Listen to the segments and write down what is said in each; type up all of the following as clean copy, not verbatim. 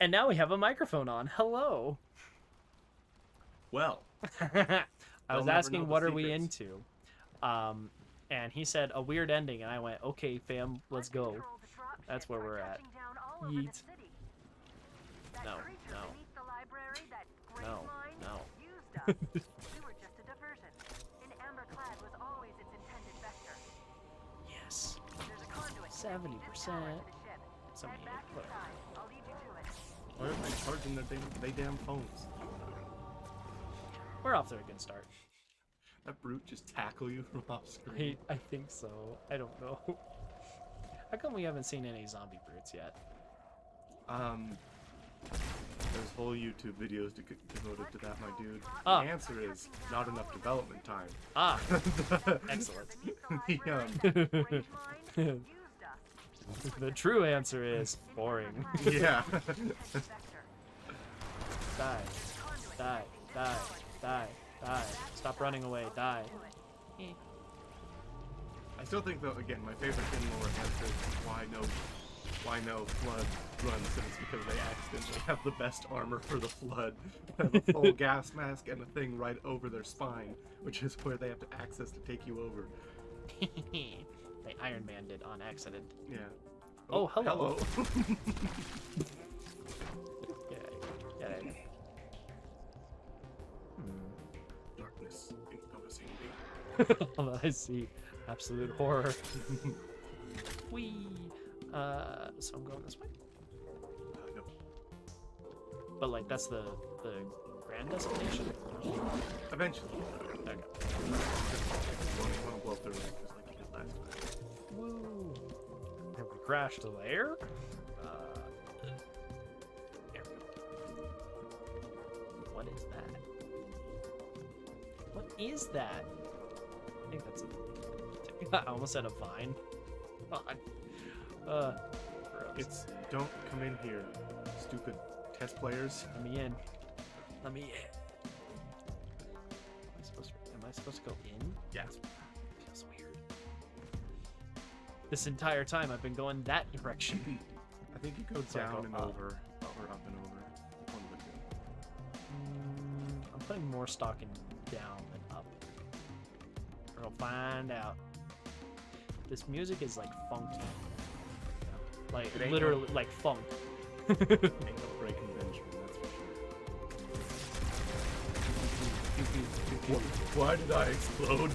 And now we have a microphone on. Hello. Well, I was asking what are we into? And he said a weird ending, and I went, okay, fam, let's go. That's where we're at. Yeet. No, no. No, no. Yes. 70%. Something. Why aren't they charging they damn phones? We're off to a good start. That brute just tackle you from off screen. I think so. I don't know. How come we haven't seen any zombie brutes yet? There's whole YouTube videos devoted to that, my dude. Ah. The answer is not enough development time. Ah, excellent. The true answer is boring. Yeah. Die, die, die, die, die. Stop running away. Die. I still think, though, again, my favorite thing more answer is why no flood runs, and it's because they accidentally have the best armor for the flood. They have a full gas mask and a thing right over their spine, which is where they have to access to take you over. They Iron Man did on accident. Yeah. Oh, hello. Yeah. Darkness encompassing me. All that I see, absolute horror. Whee! So I'm going this way. No. But like that's the grand destination. Eventually. Okay. You want to blow up their neck just like you did last time. Woo! Have we crashed there? There we go. What is that? What is that? I think that's a. I almost said a vine. Gross. It's don't come in here, stupid test players. Let me in. Let me in. Am I supposed to go in? Yes. Feels weird. This entire time I've been going that direction. I think you go So I down go and up. over, or up and over. One would do. I'm putting more stock in down than up. We'll find out. This music is like funky. Like It ain't literally like funk. Ain't no breaking Benjamin, that's for sure. Why did I explode?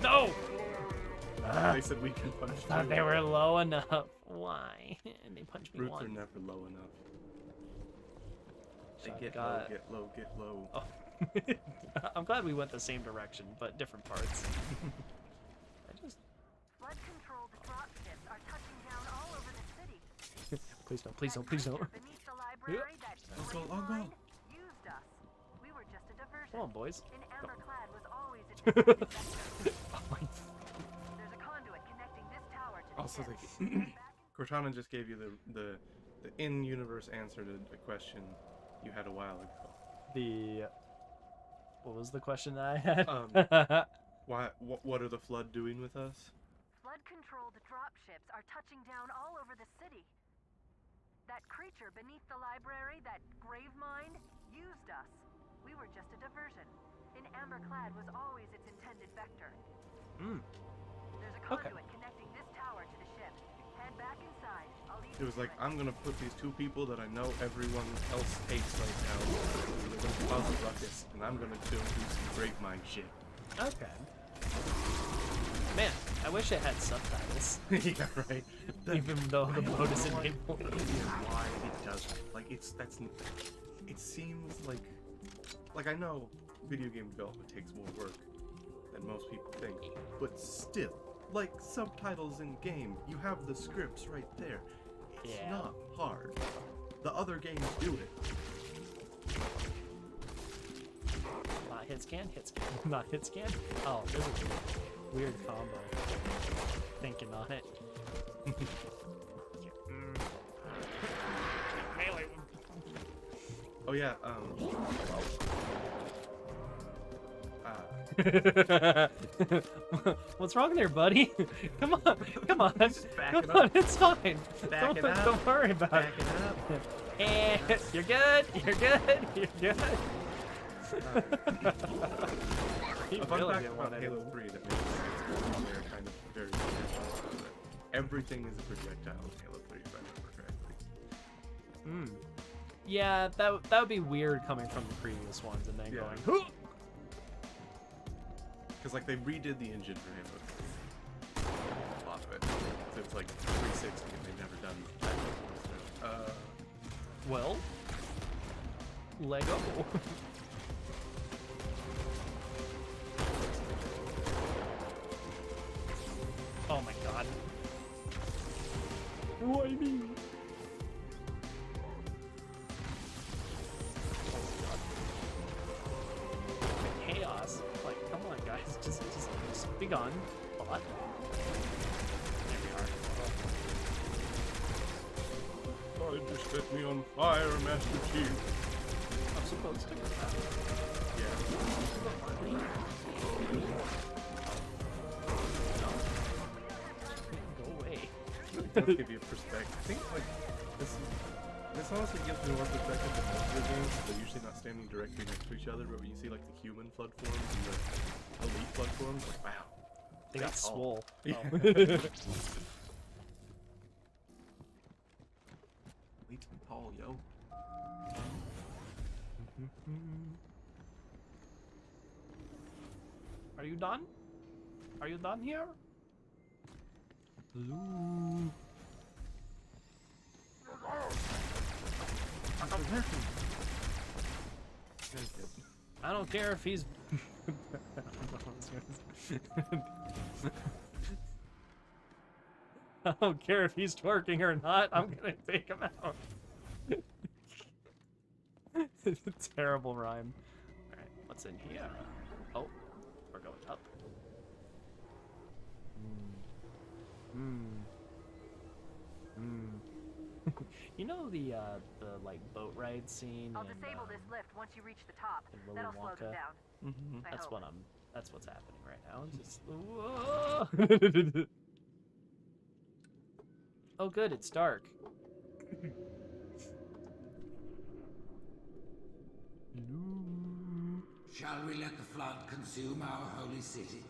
No! They said we can punch Thought too. they were low enough. Why? And they punched me Brutes once. are never low enough. They So I get got- low, get low, get low. Oh. I'm glad we went the same direction, but different parts. I just. Flood controlled dropships are touching down all over the city. Please don't, please don't, please don't. Beneath the library that I'll go, great I'll go. mind used us. We were just a diversion. Come on, boys. In amber-clad was always its intended vector. Oh my. There's a conduit connecting this tower to the Also, ship. Cortana just gave you the in-universe answer to a question you had a while ago. What was the question that I had? What are the flood doing with us? Flood-controlled dropships are touching down all over the city. That creature beneath the library, that grave mind, used us. We were just a diversion. In amber-clad was always its intended vector. There's a conduit connecting this tower to the ship. Head back inside. I'll leave It was you like, to it. I'm gonna put these two people that I know everyone else hates right now. They're gonna cause a ruckus, and I'm gonna do some great mind shit. Okay. Man, I wish it had subtitles. Yeah, right. Even though the boat is enabled. Why it doesn't? Like it seems like I know video game development takes more work than most people think, but still, like subtitles in game, you have the scripts right there. It's Yeah. not hard. The other games do it. Not hit scan, not hit scan. Oh, this is a weird combo. Thinking on it. Melee. Oh yeah, What's wrong there, buddy? Come on, come on, Just back it come on, up. it's fine. Back it up. Don't worry about Back it. it up. Eh, you're good. You're good. You're good. He A fun really fact didn't about want it. Halo 3 that makes they're kind of very weird. Everything is a projectile in Halo 3, if I remember correctly. Hmm. Yeah, that would be weird coming from the previous ones and then Yeah. going. "Huh!" Because like they redid the engine for Halo 3. A lot of it. So it's like 360 and they've never done that. Well, Lego. Oh my god. Why me? Chaos. Like, come on, guys. Just be gone. Bot. There we are. Oh, just set me on fire, Master Chief. I'm supposed to. Yeah. Go away. It does give you a perspective. I think like this honestly gives me more perspective than most of the games. They're usually not standing directly next to each other, but when you see like the human flood forms and the elite flood forms, like wow. They got That's all. swole. Yeah. Oh. Elite and tall, yo. Are you done? Are you done here? Hello. I don't care if he's. I don't care if he's twerking or not. I'm gonna take him out. Terrible rhyme. All right, what's in here? Oh, we're going up. You know the like boat ride scene I'll in, disable this lift once you reach the top. in Willy That'll slow them Wonka? down. Mm-hmm. I That's hope. what I'm. That's what's happening right now. Just. Whoa. Oh, good. It's dark. Shall we let the flood consume our holy city?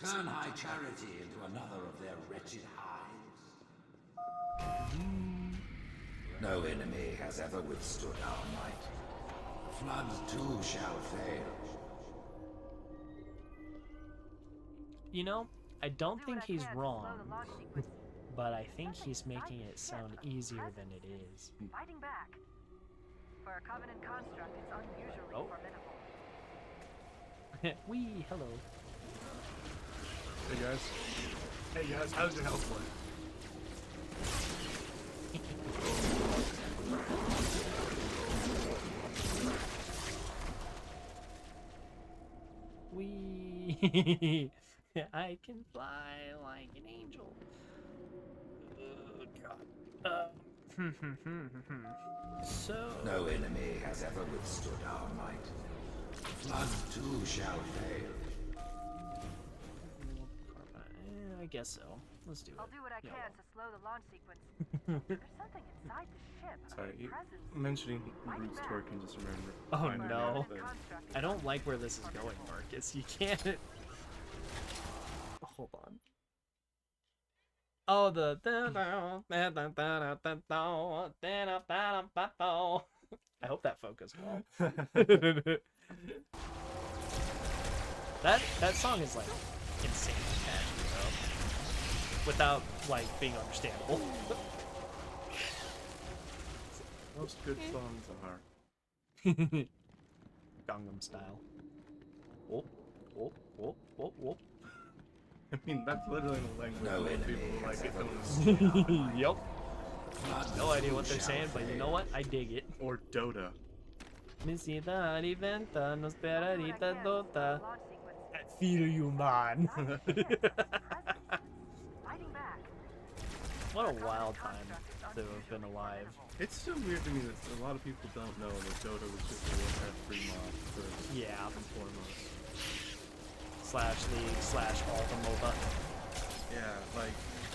Turn high charity into another of their wretched hives? No enemy has ever withstood our might. Flood too shall fail. You know, I don't Do think what I he's can to slow wrong, the launch sequence. but I think he's making it sound easier than it is. Fighting back. For a Covenant construct, it's unusually Oh. formidable. Wee, hello. Hey guys. Hey guys, how's your health work? Wee. I can fly like an angel. Oh, God. So. No enemy has ever withstood our might. Flood too shall fail. I guess so. Let's do it. I'll do what I Yeah, can to slow the launch sequence. There's something inside the ship. Sorry, a you presence. mentioning Bruce twerking just remember. Oh, For a no. Covenant The- construct, it's I don't like where this is going, Marcus. You can't. Hold on. Oh, the. I hope that focused well. that song is like insane catchy, bro. Without like being understandable. Most good songs are. Gangnam Style. Whoop, whoop, whoop, whoop, whoop. I mean, that's literally the language No most enemy people has like it ever don't. withstood our might. Yup. Flood No idea too what they're shall saying, but you fail. know what? I dig it. Or Dota. Mi città diventa una I'll do what I sperarita can to slow the dota. launch sequence. I feel you, man. Inside the ship, a presence. Fighting back. What a wild time to have been alive. It's still weird to me that a lot of people don't know that Dota was just a Warcraft 3 mod first Yeah. and foremost. /League / all the MOBA. Yeah, like,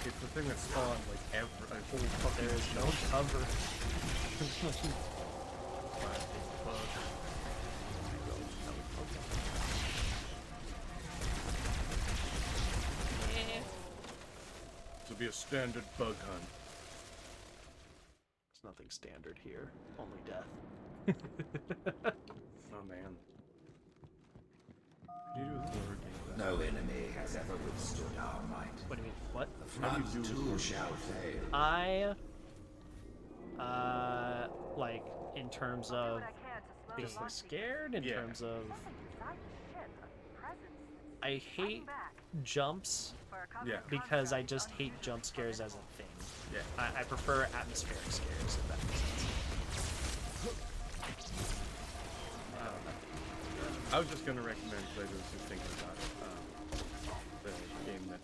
it's the thing that spawned, like, a whole fucking... There is no cover. This will be a standard bug hunt. There's nothing standard here. Only death. Oh man. What do you do with horror games? No enemy has ever withstood our might. What do you mean? What? The How do flood you do too with shall fail. Like, in terms of being scared, in terms of... I hate jumps Yeah. because I just hate jump scares as a thing. Yeah. I prefer atmospheric scares, if that makes sense. I was just gonna recommend, because I was just thinking about it, the game that,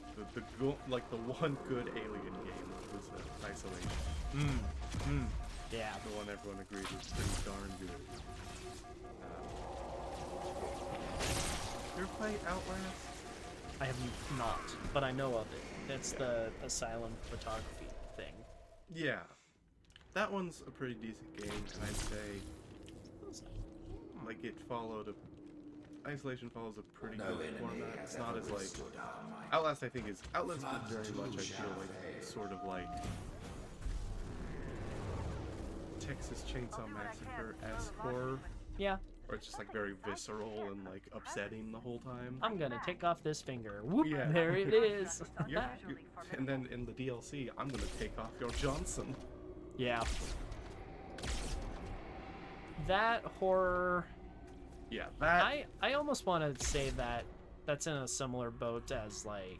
the one good Alien game was Isolation. Yeah. The one everyone agreed was pretty darn good. You ever play Outlast? I have not, but I know of it. It's the asylum photography thing. Yeah. That one's a pretty decent game, and I'd say, like, it followed Isolation follows a pretty No good enemy format. has It's not ever as, like... withstood our might. Outlast, I think, is... Outlast Flood is very too much, I shall feel like, fail. sort of like... Texas Chainsaw Massacre-esque horror. Yeah. Or it's just, like, very visceral and, like, upsetting the whole time. I'm gonna take off this finger. Whoop! Yeah. There it is. And then in the DLC, I'm gonna take off your Johnson. Yeah. That horror... Yeah, that... I almost want to say that that's in a similar boat as, like,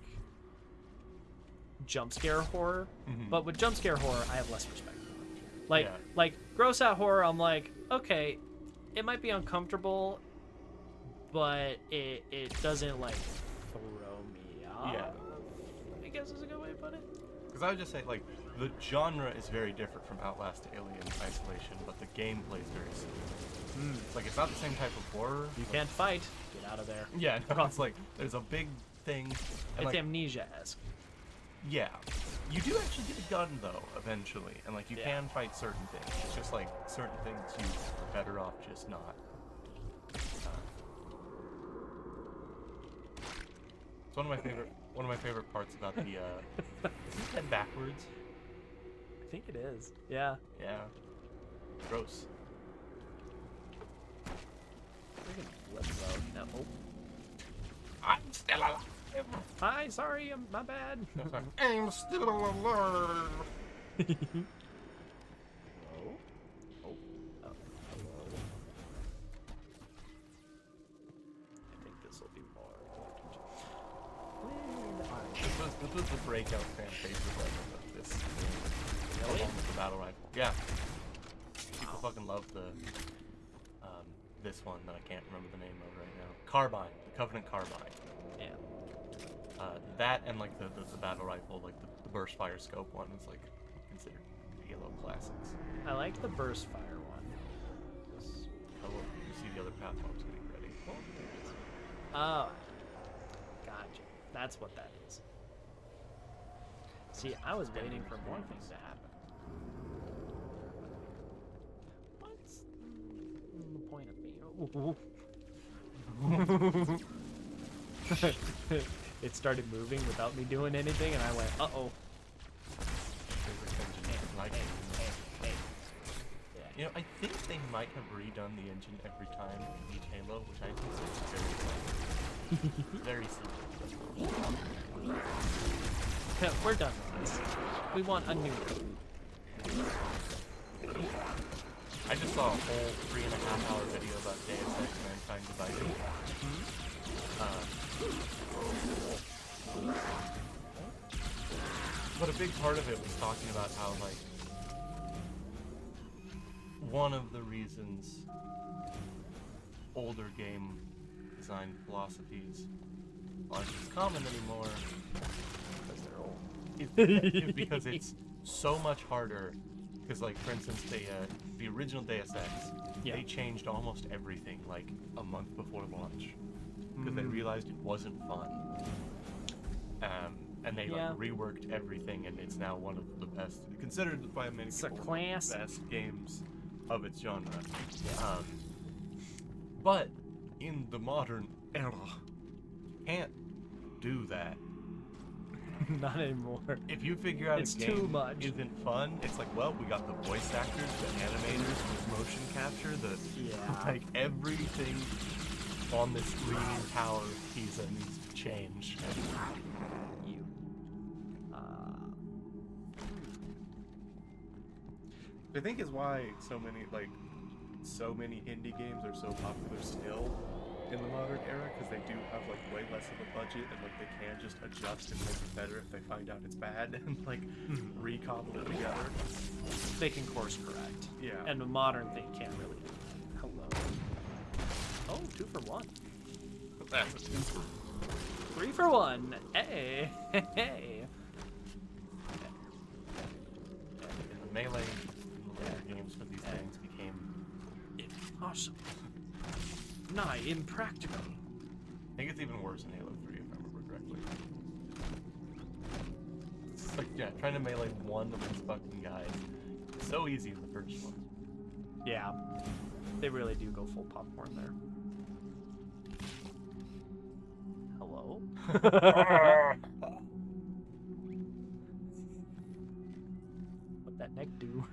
jump scare horror. But with jump scare horror, I have less respect for it. Like, Yeah. like gross out horror, I'm like, okay, it might be uncomfortable, but it doesn't, like, throw me off. Yeah. I guess is a good way to put it. Because I would just say, like, the genre is very different from Outlast, Alien, Isolation, but the gameplay is very similar. It's like, it's not the same type of horror. You like- can't fight. Get out of there. Yeah, no, it's like, there's a big thing. And It's like, Amnesia-esque. yeah. You do actually get a gun, though, eventually. And, like, you Yeah. can fight certain things. It's just, like, certain things you are better off just not. It's one of my favorite parts about the, is it backwards? I think it is. Yeah. Yeah. Gross. Freaking flip though. No. Oh. I'm still alive. Hi, sorry, my bad. No, sorry. I'm still alive. Hello? Oh. Hello. I think this will be more important. This was the breakout fan favorite weapon of this. Really? Along with the battle rifle. Yeah. People fucking love the this one that I can't remember the name of right now. Carbine, the Covenant Carbine. Yeah. That and like the battle rifle, like the burst fire scope one is like considered Halo classics. I like the burst fire one. Oh, you see the other platforms getting ready. Oh. Gotcha. That's what that is. See, I was waiting for more things to happen. What's the point of me? It started moving without me doing anything, and I went, uh-oh. Like, Hey. Yeah. you know, I think they might have redone the engine every time in each Halo, which I consider very simple. We're done with this. We want a new code. I just saw a whole 3.5-hour video about Deus Ex Mankind Divided. But a big part of it was talking about how, like, one of the reasons older game design philosophies aren't as common anymore Because they're old. is because it's so much harder because, like, for instance, the original Deus Ex, they changed almost everything like a month before launch because they realized it wasn't fun. And they like reworked everything, and it's now one of the best, considered by many people, one of the best games of its genre. But in the modern era, can't do that. Not anymore. If you figure out it's a game too much. isn't fun, it's like, well, we got the voice actors, the animators, the motion capture, like everything on this leaning tower of Pisa needs to change. I think is why so many indie games are so popular still in the modern era, because they do have like way less of a budget, and like they can just adjust and make it better if they find out it's bad and like recobble it together. They can course correct. Yeah. And a modern thing can't really. Hello. Oh, 2 for 1. That's a 2 for 3 for 1. Hey, hey. The melee games for these things became impossible. Nigh impractical. I think it's even worse in Halo 3 if I remember correctly. It's like, yeah, trying to melee one of these fucking guys. It's so easy in the first one. Yeah. They really do go full popcorn there. Hello? What'd that neck do?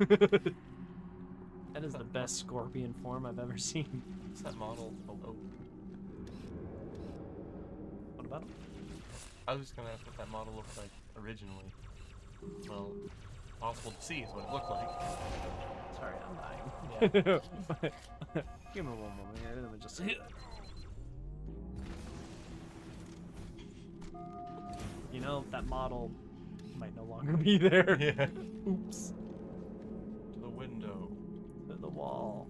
That is the best scorpion form I've ever seen. What's that model? Oh. What about him? I was just gonna ask what that model looked like originally. Well, possible to see is what it looked like. Sorry, I'm dying. Yeah. Give me one moment here, let me just see. You know, that model might no longer be there. Yeah. Oops. To the window. To the wall.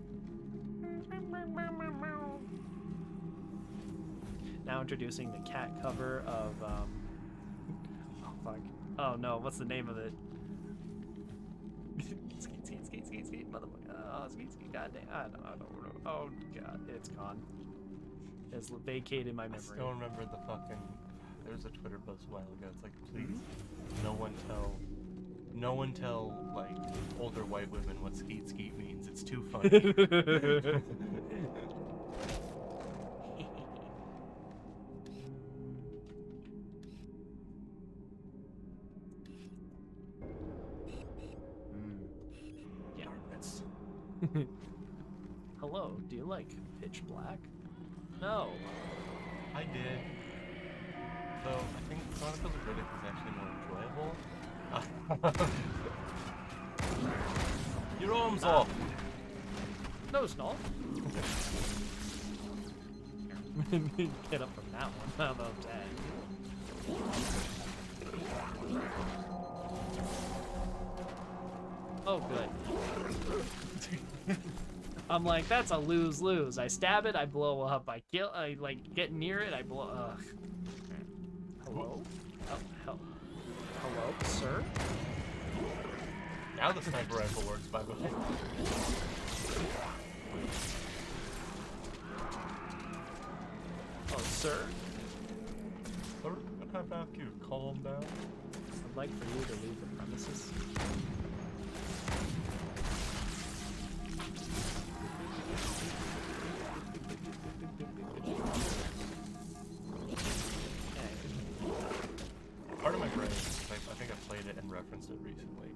Now introducing the cat cover of, oh fuck. Oh no, what's the name of it? Skeet, motherfucker. Oh, skeet, goddamn. I don't know. Oh god, it's gone. It's vacated my memory. I still remember the fucking, there was a Twitter post a while ago. It's like, please, no one tell, like, older white women what skeet means. It's too funny. Hello, do you like Pitch Black? No. I did. So I think Chronicles of Riddick is actually more enjoyable. Your arm's off. No, it's not. Get up from that one. How about that? Oh, good. I'm like, that's a lose-lose. I stab it, I blow up. I like, get near it, I blow. Ugh. Hello? Oh, hello, sir? Now the sniper rifle works, by the way. Oh, sir? Sir, can I ask you to calm down? I'd like for you to leave the premises. Part of my brain, I think I played it and referenced it recently.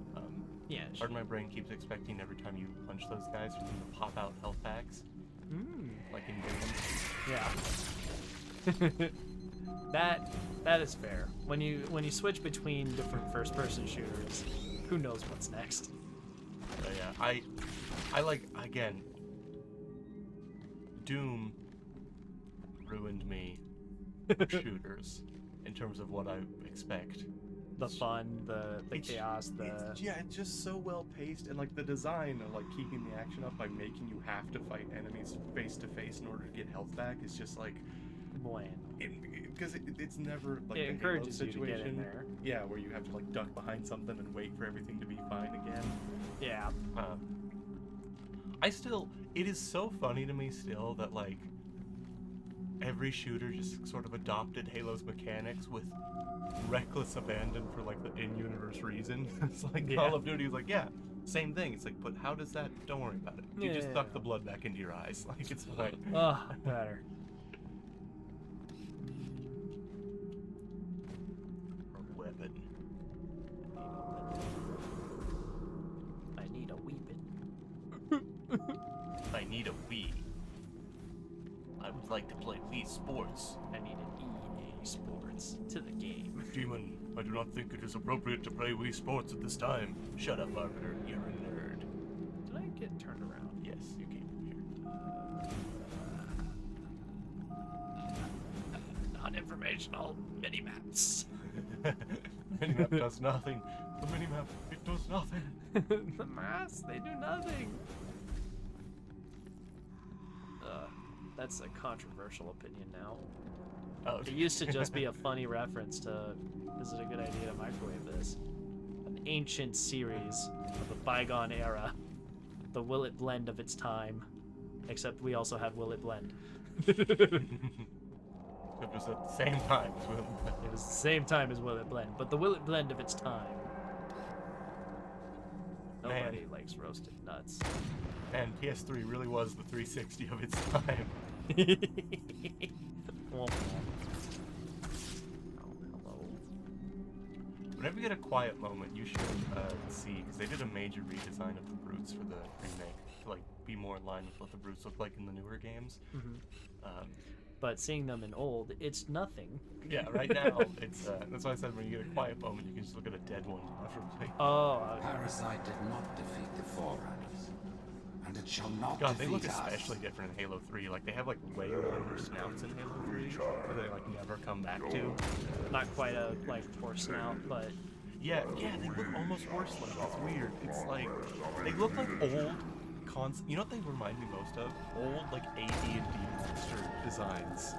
Yeah. Part of my brain keeps expecting every time you punch those guys for them to pop out health packs. Like in games. Yeah. that is fair. When you switch between different first-person shooters, who knows what's next? But yeah, I like, again, Doom ruined me for shooters in terms of what I expect. The fun, the chaos, it's just so well paced, and like the design of like keeping the action up by making you have to fight enemies face to face in order to get health back is just like Bueno. Because it's never like It a encourages Halo you to get in situation. there. Yeah, where you have to like duck behind something and wait for everything to be fine again. Yeah. It is so funny to me still that like every shooter just sort of adopted Halo's mechanics with reckless abandon for like the in-universe reason. It's like Call of Duty is like, yeah, same thing. It's like, but how does that? Don't worry about it. You just suck the blood back into your eyes. Like it's fine. Oh, better. Weapon. I need a weapon. I need a Wii. I would like to play Wii Sports. I need an EA Sports to the game. Demon, I do not think it is appropriate to play Wii Sports at this time. Shut up, Arbiter. You're a nerd. Did I get turned around? Yes, you came from here. Non-informational mini-maps. Minimap does nothing. The minimap, it does nothing. The maps, they do nothing. That's a controversial opinion now. Oh, It used to just be a funny reference to, is it a good idea to microwave this? An ancient series of a bygone era. The Will It Blend of its time. Except we also have Will It Blend. It was at the same time as Will. It was the same time as Will It Blend, but the Will It Blend of its time. Nobody likes roasted nuts. And PS3 really was the 360 of its time. Oh, hello. Whenever you get a quiet moment, you should see, because they did a major redesign of the brutes for the remake to like be more in line with what the brutes look like in the newer games. But seeing them in old, it's nothing. Yeah, right now it's that's why I said when you get a quiet moment, you can just look at a dead one preferably. Oh, Parasite did not defeat the Forerunners, and it shall not God, they defeat look us. especially different in Halo 3. Like they have like way longer snouts in Halo 3 that they like never come back to. not quite a like horse snout, but Yeah, they look almost worse. Like it's weird. It's like they look like old. You know what they remind me most of? Old like AD&D monster designs.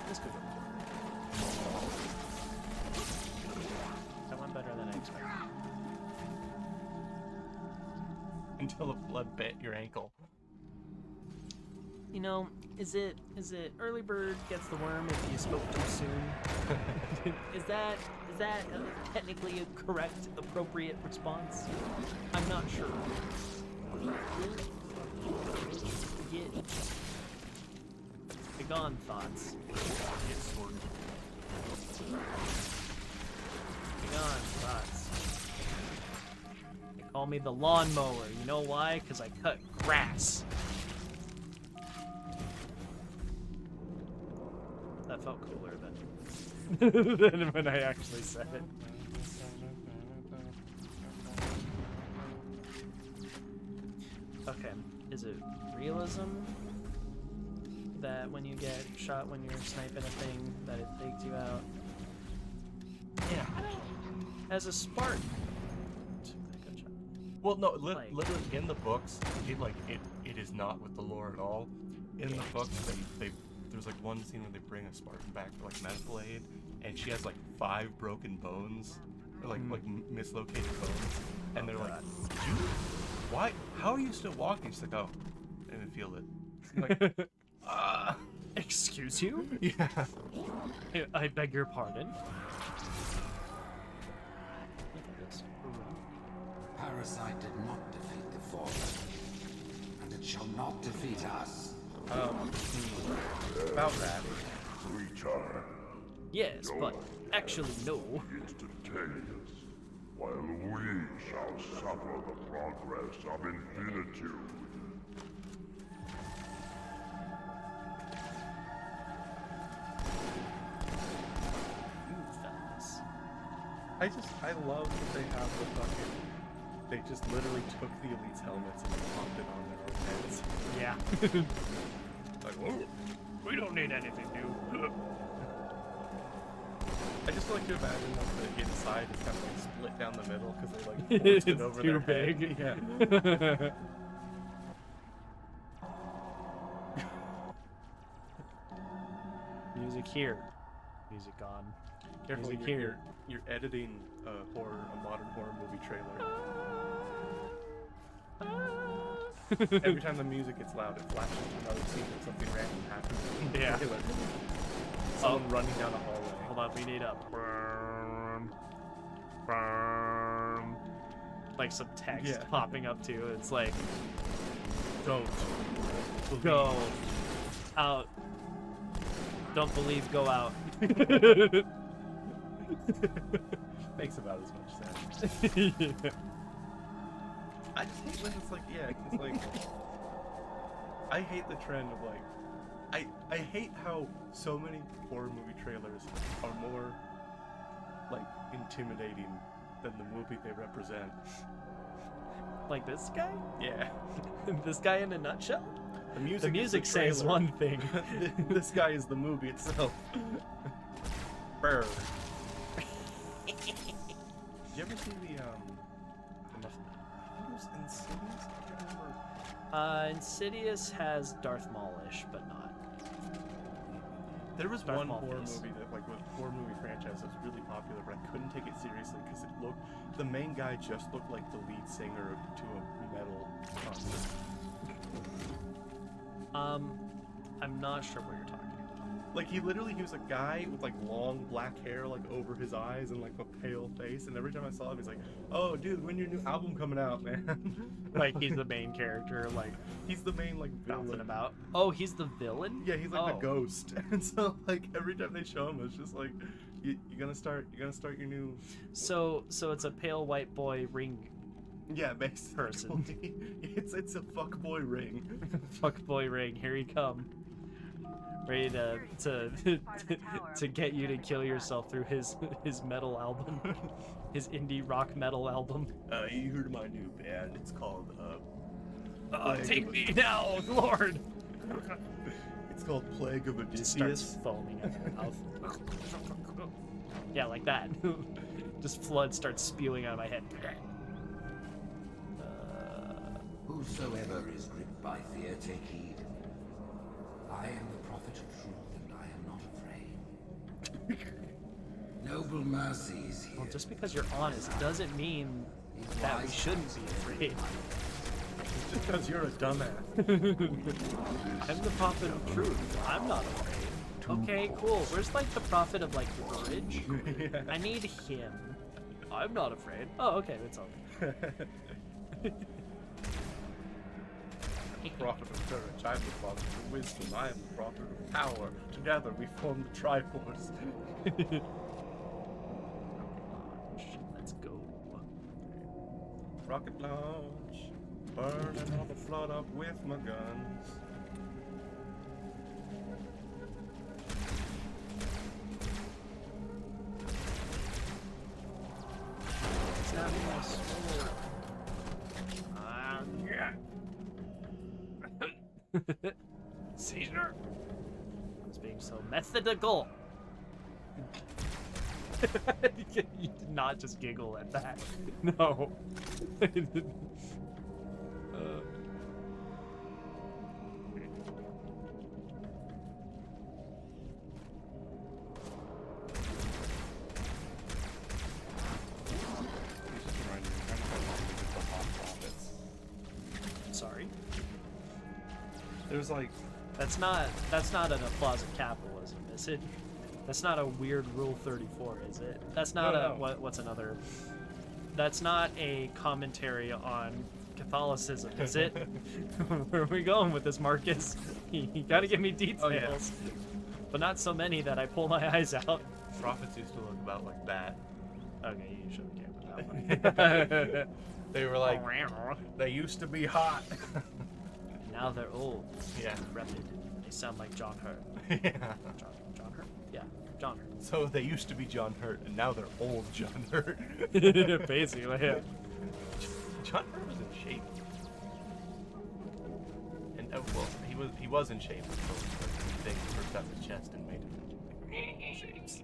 this could go. That went better than I expected. Until the blood bit your ankle. You know, is it early bird gets the worm if you spoke too soon? is that technically a correct, appropriate response? I'm not sure. Get gone thoughts. Get sorted. Gone thoughts. They call me the lawnmower. You know why? Because I cut grass. That felt cooler than when I actually said it. Okay, is it realism that when you get shot when you're sniping a thing that it takes you out? Yeah. As a Spartan. Good shot. Well, no, Like- literally in the books, it is not with the lore at all. In the books, there's like one scene where they bring a Spartan back for like medical aid, and she has like 5 broken bones, or like mislocated bones, and they're like, "Dude, why? How are you still walking?" She's like, "Oh, I didn't feel it." I'm like, Excuse you? yeah. I beg your pardon. Look at this. Parasite did not defeat the Forerunners, and it shall not defeat us. About that. Yes, but actually no. Instantaneous, while we shall suffer the progress of infinitude. You fellas. I love that they have the fucking. They just literally took the Elite's helmets and popped it on their own heads. Yeah. Like, whoa. We don't need anything new. I just like to imagine that the inside is kind of like split down the middle because they like It's forced it over too their head. big. Yeah. Music here. Music gone. Careful, Music you're, here. you're editing a modern horror movie trailer. Every time the music gets loud, it flashes to another scene and something random happens. in the Yeah. trailer. Someone running down a hallway. Hold on, we need a like some text Yeah. popping up too. It's like Don't go out. Don't believe, go out. Makes about as much sense. Yeah. I just hate when it's like, yeah, it's like, I hate the trend of like, I hate how so many horror movie trailers are more like intimidating than the movie they represent. Like this guy? Yeah. This guy in a nutshell? The music, The music says trailer. one thing. This guy is the movie itself. Brr. Did you ever see the I think it was Insidious? I can't remember. Insidious has Darth Maul-ish, but not. There was Darth one Maul horror face. movie that, like, was a horror movie franchise that was really popular, but I couldn't take it seriously because the main guy just looked like the lead singer to a metal concert. I'm not sure what you're talking about. Like, he was a guy with, like, long black hair, like, over his eyes and, like, a pale face, and every time I saw him, he's like, oh, dude, when your new album coming out, man? Like, he's the main character, like, He's the main, like, bouncing villain. about. Oh, he's the villain? Yeah, he's like the Oh. ghost. And so, like, every time they show him, it's just like, you're gonna start your new... So it's a pale white boy ring Yeah, basically. Person. It's a fuckboy ring. fuckboy ring. Here he come. Ready to get you to kill yourself through his metal album. His indie rock metal album. You heard of my new band? It's called Take me now, Lord. It's called Plague of Just starts Odysseus. foaming at your mouth. Yeah, like that. Just flood starts spewing out of my head. Whosoever is gripped by fear, take heed. I am the prophet of truth, and I am not afraid. Noble mercy is here. Well, just because you're honest doesn't mean that we shouldn't be afraid. Just because you're a dumbass. I'm the prophet of truth. I'm not afraid. Okay, cool. Where's like the prophet of like courage? Yeah. I need him. I'm not afraid. Oh, okay, that's all. I'm the prophet of courage. I'm the prophet of wisdom. I am the prophet of power. Together we form the Triforce. Let's go. Rocket launch. Burning all the flood up with my guns. Stab me my sword. Caesar! I was being so methodical. You did not just giggle at that. No. Sorry. There's like, That's not an applause of capitalism, is it? That's not a weird Rule 34, is it? That's not No. what's another? That's not a commentary on Catholicism, is it? Where are we going with this, Marcus? You gotta give me details, Oh, yeah. but not so many that I pull my eyes out. prophets used to look about like that. Okay, you shouldn't care about that one. They were like, they used to be hot. Now they're old, Yeah. decrepit. They sound like John Hurt. Yeah. John Hurt? Yeah, John Hurt. So they used to be John Hurt, and now they're old John Hurt. Basically, yeah. John Hurt was in shape. And well, he was in shape until the thing ripped out his chest and made him into shapes.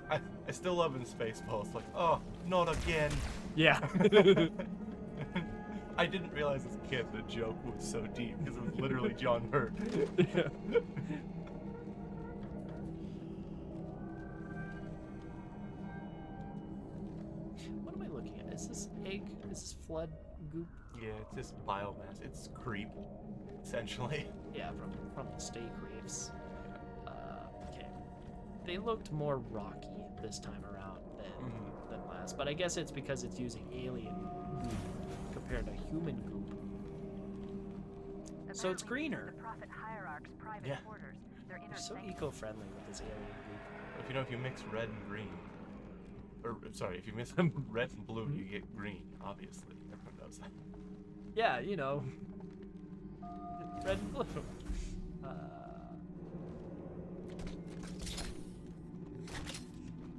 I still love in Spaceballs, like, oh, not again. Yeah. I didn't realize as a kid the joke was so deep because it was literally John Hurt. Yeah. Is this egg? Is this flood goop? Yeah, it's just biomass. It's creep, essentially. Yeah, from the steak reefs. Okay. They looked more rocky this time around than last, but I guess it's because it's using alien goop compared to human goop. So it's greener. The prophet hierarch's private Yeah. quarters. Their inner You're so sanctum. eco-friendly with this alien goop. If you know, if you mix red and green, or sorry, if you mix red and blue, you get green. Obviously, everyone knows that. Yeah, you know. Red and blue.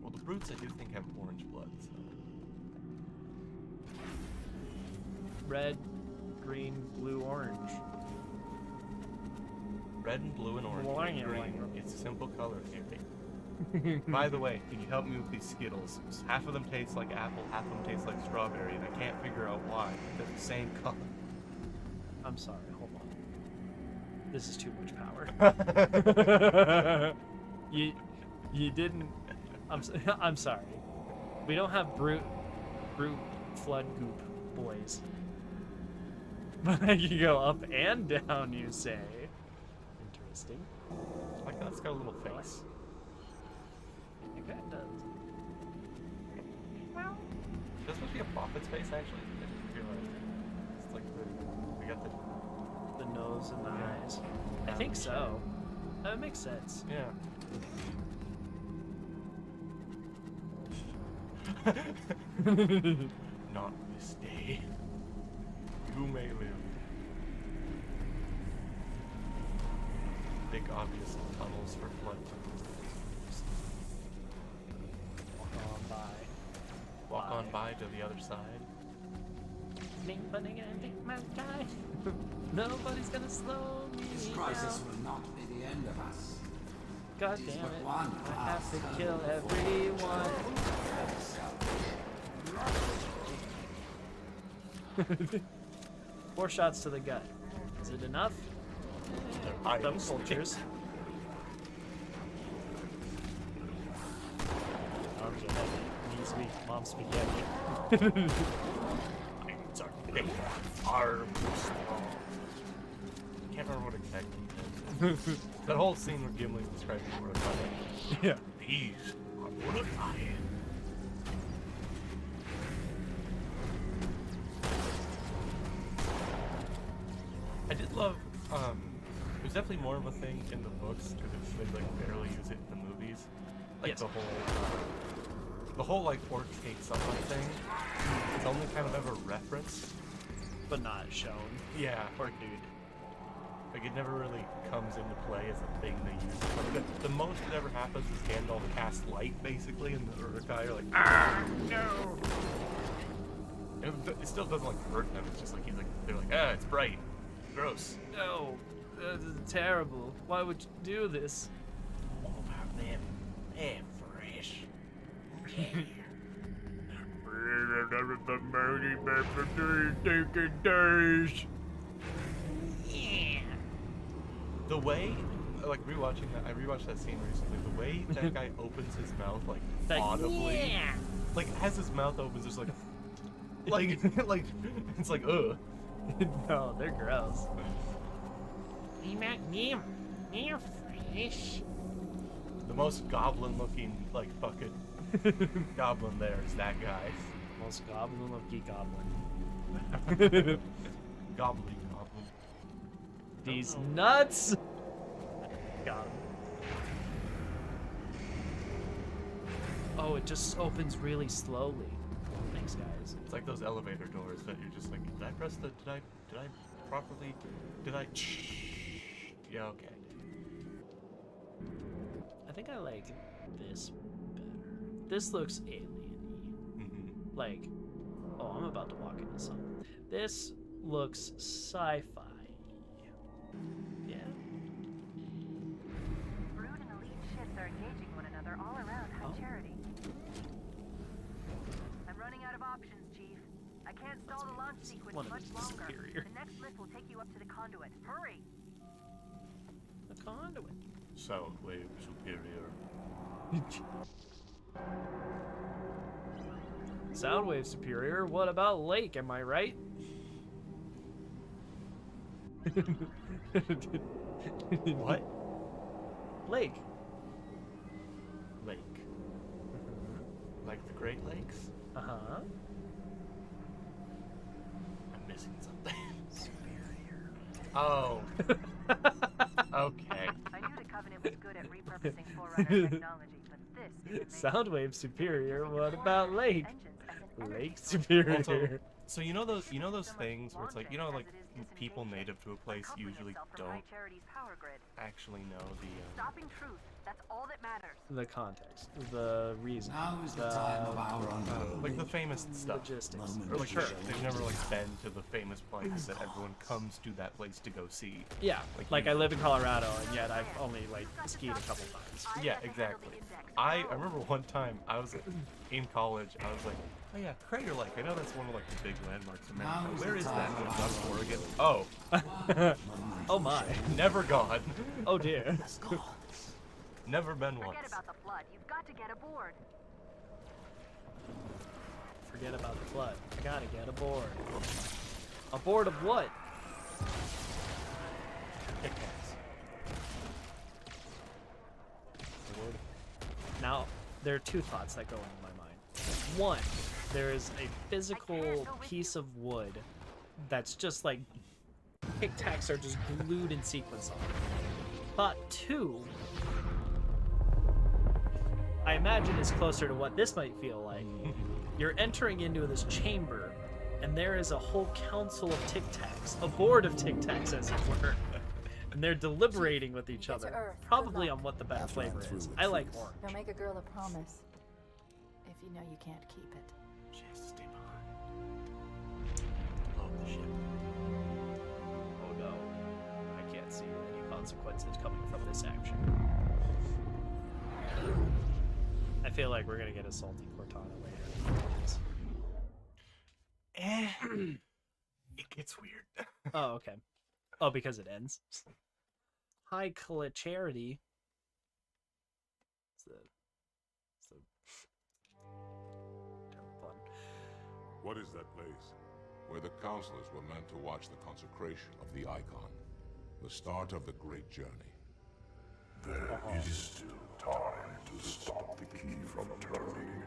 Well, the brutes I do think have orange blood. So. Red, green, blue, orange. Red and blue and orange. Boing, and green. boing. It's simple color theory. By the way, can you help me with these Skittles? Half of them taste like apple, half of them taste like strawberry, and I can't figure out why. They're the same color. I'm sorry, hold on. This is too much power. you didn't. I'm sorry. We don't have brute flood goop boys. But you go up and down, you say. Interesting. I like how it's got a little face. I think that does. This must be a prophet's face, actually. I didn't realize. It's like we got The nose and the Yeah. eyes. I think so. That makes sense. yeah. Not this day. You may live. Big obvious tunnels for flood. Walk on by. Walk on by to the other side. Nobody's gonna slow me This down. crisis will not be the end of us. God It is damn but it. one I have to last kill hurdle before everyone. salvation. 4 shots to the gut. Is it enough? I Thumb cultures. Arms are heavy. Knees weak. Mom spaghetti. Arms are big. Arms strong. Can't remember what exactly it is. That whole scene where Gimli's describing Mordecai. Yeah. These are Mordecai. I did love, there's definitely more of a thing in the books, because they like barely use it in the movies. Like Yes. the whole like orc hate sunlight thing, it's only kind of ever referenced. But not shown. Yeah. Poor dude. Like, it never really comes into play as a thing they use. Like, the most that ever happens is Gandalf casts light, basically, and the Uruk-hai are like, ah, no! And it still doesn't, like, hurt them. It's just like, they're like, ah, it's bright. Gross. No. This is terrible. Why would you do this? What about them? They're fresh. The way, like, rewatching that, I rewatched that scene recently. The way that guy opens his mouth, like, audibly, like, as his mouth opens, there's like, like, it's like, ugh. No, they're gross. The most goblin-looking, like, fucking goblin there is that guy. Most goblin-looking goblin. Gobbly goblin. These nuts! Got him. Oh, it just opens really slowly. Thanks, guys. It's like those elevator doors that you're just like, did I press the, did I properly, yeah, okay. I think I like this better. This looks alien-y. Mm-hmm. Like, oh, I'm about to walk into something. This looks sci-fi. Yeah. Brood and elite ships are engaging one another all around High Oh. Charity. I'm running out of options, Chief. I can't stall the launch sequence one of much these longer. superior. The next lift will take you up to the conduit. Hurry! The conduit. Soundwave superior. Soundwave superior. What about lake? Am I right? What? Lake. Lake. Like the Great Lakes? Uh-huh. I'm missing something. Superior. Oh. Okay. I knew the Covenant was good at repurposing Forerunner technology, but this is amazing. Soundwave superior. What about lake? Engines as an Lake energy source. superior. Also, so you know those things where it's like, you know, like people native to a place Uncoupling usually itself from don't High Charity's power grid. actually know the Stopping truth, that's all that matters. The context, the reason, Now is the time of our unfolding. like the famous stuff. logistics. Or like they've never like been to the famous place that everyone comes to that place to go see. Yeah, like I live in Colorado, and yet I've only like skied a couple times. Yeah, exactly. I remember one time I was in college. I was like, oh yeah, Crater Lake. I know that's one of like the big landmarks in America. Now is Where the is that? time Oh, of that's our Oregon. Oh, Oh my. never gone. Oh dear. Never been once. Forget about the flood. You've got to get aboard. Forget about the flood. I gotta get aboard. Aboard of what? Now, there are two thoughts that go into my mind. One, there is a physical piece of wood that's just like Tic Tacs are just glued in sequence on it. Thought two, I imagine is closer to what this might feel like. You're entering into this chamber, and there is a whole council of Tic Tacs, a board of Tic Tacs, as it were. And they're deliberating with each Get to other, Earth. Good probably luck. on what the best I've run flavor through is. it I like twice. orange. Don't make a girl a promise if you know you can't keep it. She has to stay behind. Blow up the ship. Oh no, I can't see any consequences coming from this action. I feel like we're gonna get a salty Cortana later. It gets weird. Oh, okay. Oh, because it ends. High Charity. It's the term fun. What is that place? Where the counselors were meant to watch the consecration of the icon. The start of the great journey. There is still time to stop the key from turning.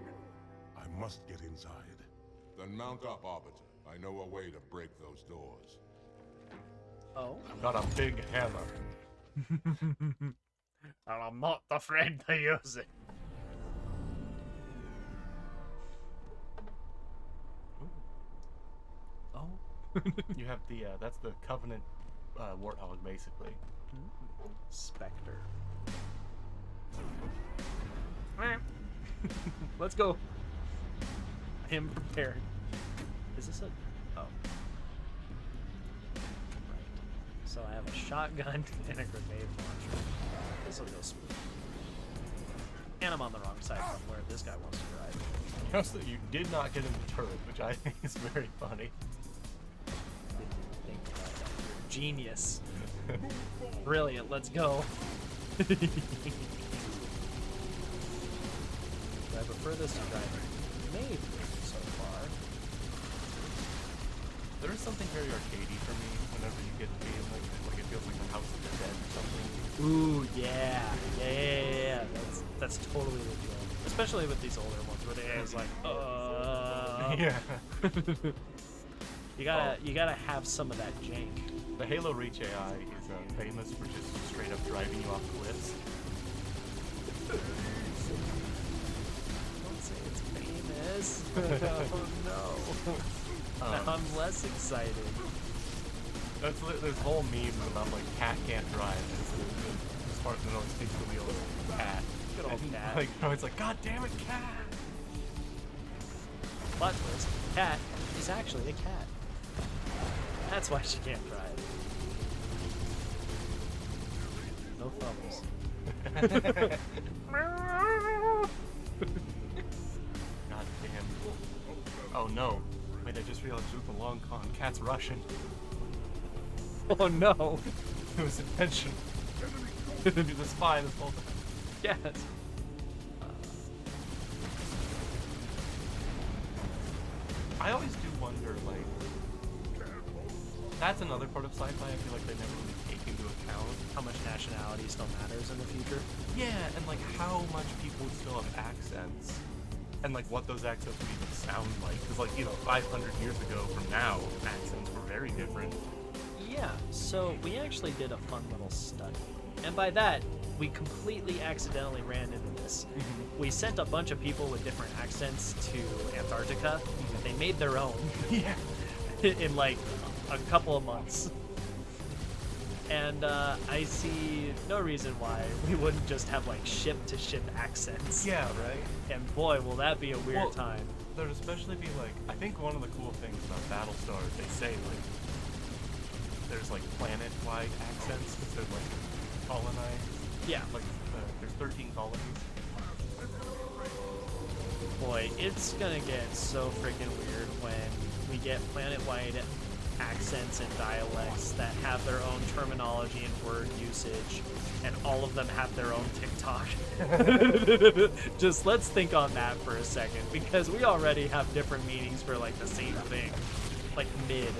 I must get inside. Then mount up, Arbiter. I know a way to break those doors. Oh. I've got a big hammer. And I'm not afraid to use it. Oh. You have the that's the Covenant warthog basically. Spectre. Let's go. I am prepared. Is this a... Oh. Right. So I have a shotgun and a grenade launcher. This will go smooth. And I'm on the wrong side from where this guy wants to drive. Also, you did not get in the turret, which I think is very funny. Didn't think about that. You're a genius. Brilliant. Let's go. I prefer this to driving. Maybe so far. There is something very arcadey for me whenever you get to be in like it feels like the House of the Dead or something. Ooh, yeah. Yeah. That's totally legit. Especially with these older ones where the AI is like, Yeah. You gotta have some of that jank. The Halo Reach AI is famous for just straight up driving you off cliffs. Don't say it's famous. Oh no. I'm less excited. There's whole memes about like cat can't drive. As far as it always takes the wheel is cat. Good old And, cat. Like it's like, God damn it, cat! Plot twist, cat is actually a cat. That's why she can't drive. No thumbs. God damn. Oh no. Wait, I just realized with the long con, cat's Russian. Oh no. It was intentional. He was fine this whole time. Yes. I always do wonder, like, that's another part of sci-fi I feel like they never really take into account. How much nationality still matters in the future? Yeah, and like how much people would still have accents, and like what those accents would even sound like. Because like, you know, 500 years ago from now, accents were very different. Yeah, so we actually did a fun little study. And by that, we completely accidentally ran into this. We sent a bunch of people with different accents to Antarctica, and they made their own. Yeah. In like a couple of months. And I see no reason why we wouldn't just have like ship-to-ship accents. Yeah, right? And boy, will that be a weird Well, time. There'd especially be like, I think one of the cool things about Battlestar is they say like, there's like planet-wide accents because they're like colonized. Yeah. Like, there's 13 colonies. Boy, it's gonna get so freaking weird when we get planet-wide accents and dialects that have their own terminology and word usage, and all of them have their own TikTok. Just let's think on that for a second, because we already have different meanings for like the same thing, like mid.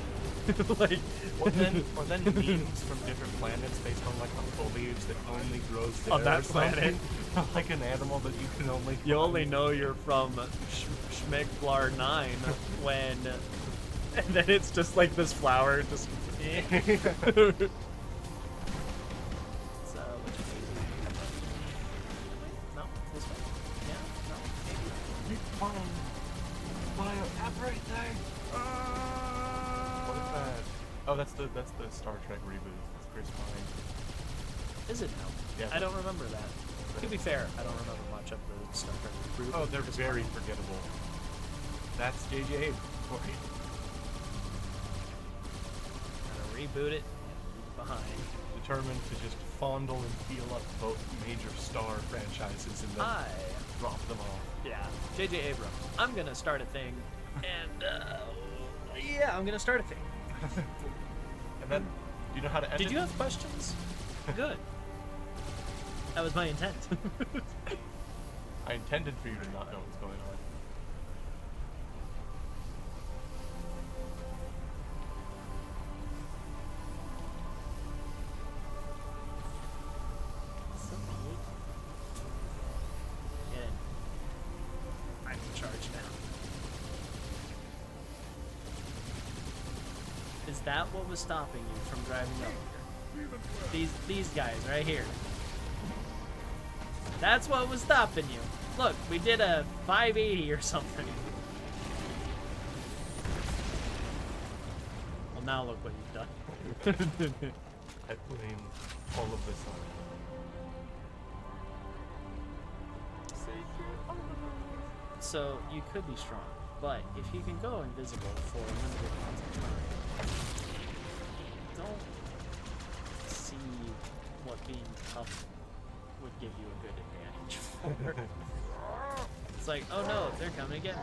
Like, or then memes from different planets based on like a foliage that only grows there on that or something. planet. Like an animal that you can only You only know you're from Schmeglar 9 when, and then it's just like this flower, just. So, no, this way. Yeah, no, maybe. Everything. What is that? Oh, that's the Star Trek reboot. That's Chris Pine. Is it now? Yeah. I don't remember that. To be fair, I don't remember much of the Star Trek reboot. Oh, they're very forgettable. That's J.J. Abrams for you. Gotta reboot it. Leave it behind. Determined to just fondle and feel up both major Star franchises and then drop them off. Yeah, J.J. Abrams. I'm gonna start a thing, and yeah, I'm gonna start a thing. And then, do you know how to end Did it? you have questions? Good. That was my intent. I intended for you to not know what's going on. So cute. Get in. I'm in charge now. Is that what was stopping you from driving up here? These guys right here. That's what was stopping you. Look, we did a 580 or something. Well, now look what you've done. I blame all of this on So you could be strong, but if you can go invisible for a limited amount of time, don't see what being tough would give you a good advantage for. It's like, oh no, they're coming to get me.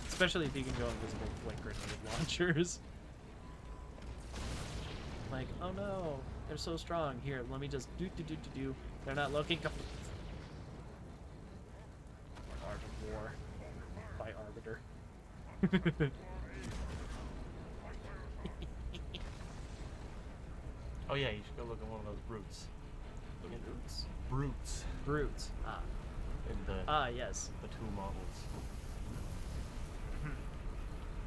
Especially if you can go invisible with like grenade launchers. Like, oh no, they're so strong. Here, let me just do. They're not looking. Art of War by Arbiter. Oh yeah, you should go look at one of those brutes. Look at Brutes. Brutes. Brutes. Ah. In the Yes. the two models.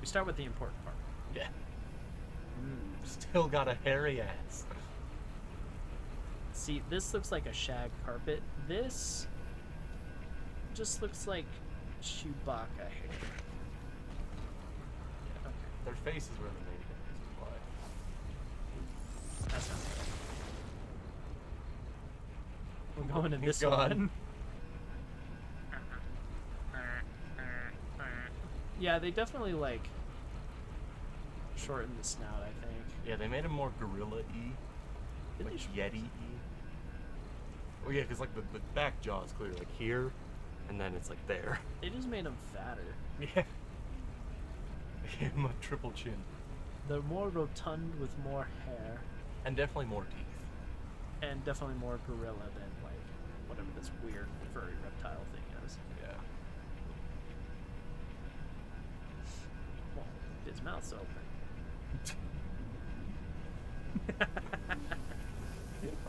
We start with the important part. Yeah. Still got a hairy ass. See, this looks like a shag carpet. This just looks like Chewbacca hair. Yeah, okay. Their faces were the main reason why. That's not right. We're going in this Go on. one. Yeah, they definitely like shortened the snout, I think. Yeah, they made him more gorilla-y. Did Like they Yeti-y. Oh yeah, because like the back jaw is clear, like here, and then it's like there. They just made him fatter. Yeah. They gave him a triple chin. They're more rotund with more hair, And definitely more teeth. and definitely more gorilla than like whatever this weird furry reptile thing is. mouths open.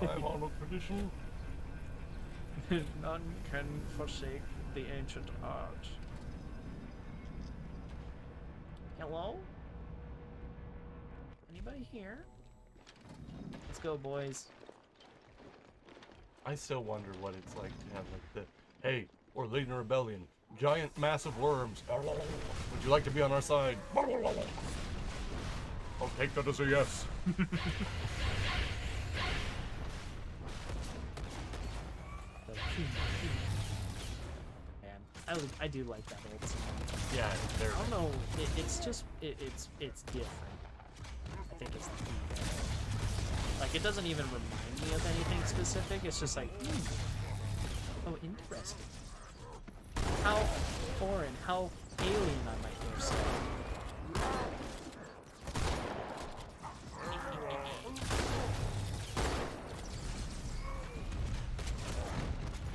I'm on a tradition. None can forsake the ancient art. Hello? Anybody here? Let's go, boys. I still wonder what it's like to have like the, hey, we're leading a rebellion. Giant, massive worms. Would you like to be on our side? I'll take that as a yes. Man, I do like that old song. Yeah, I don't know. It's just it's different. I think it's the key there. Like, it doesn't even remind me of anything specific. It's just like, oh, interesting. How foreign, how alien, I might dare say.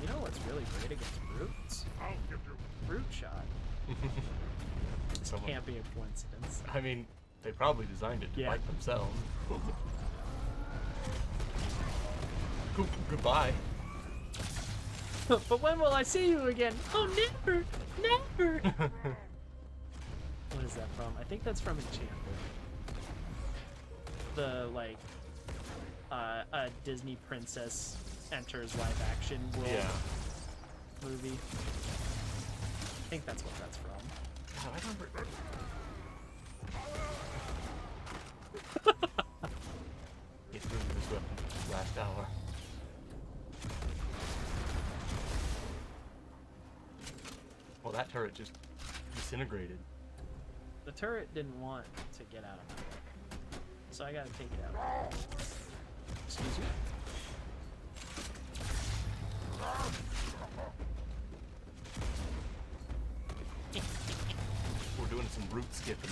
You know what's really great against brutes? Brute shot. Someone, Can't be a coincidence. I mean, they probably designed it to Yeah. fight themselves. Goodbye. But when will I see you again? Oh, never! Never! What is that from? I think that's from Enchanted. The, like, a Disney princess enters live action world movie. I think that's what that's from. God, I remember. Get through this weapon last hour. Well, that turret just disintegrated. The turret didn't want to get out of my way, so I gotta take it out. Excuse me? We're doing some root skipping.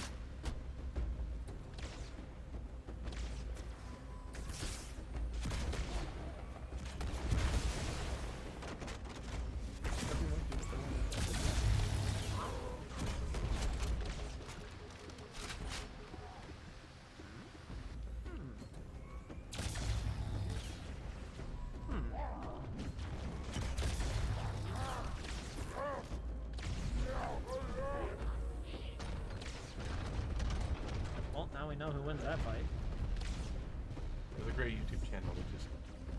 Well, now we know who wins that fight. There's a great YouTube channel that just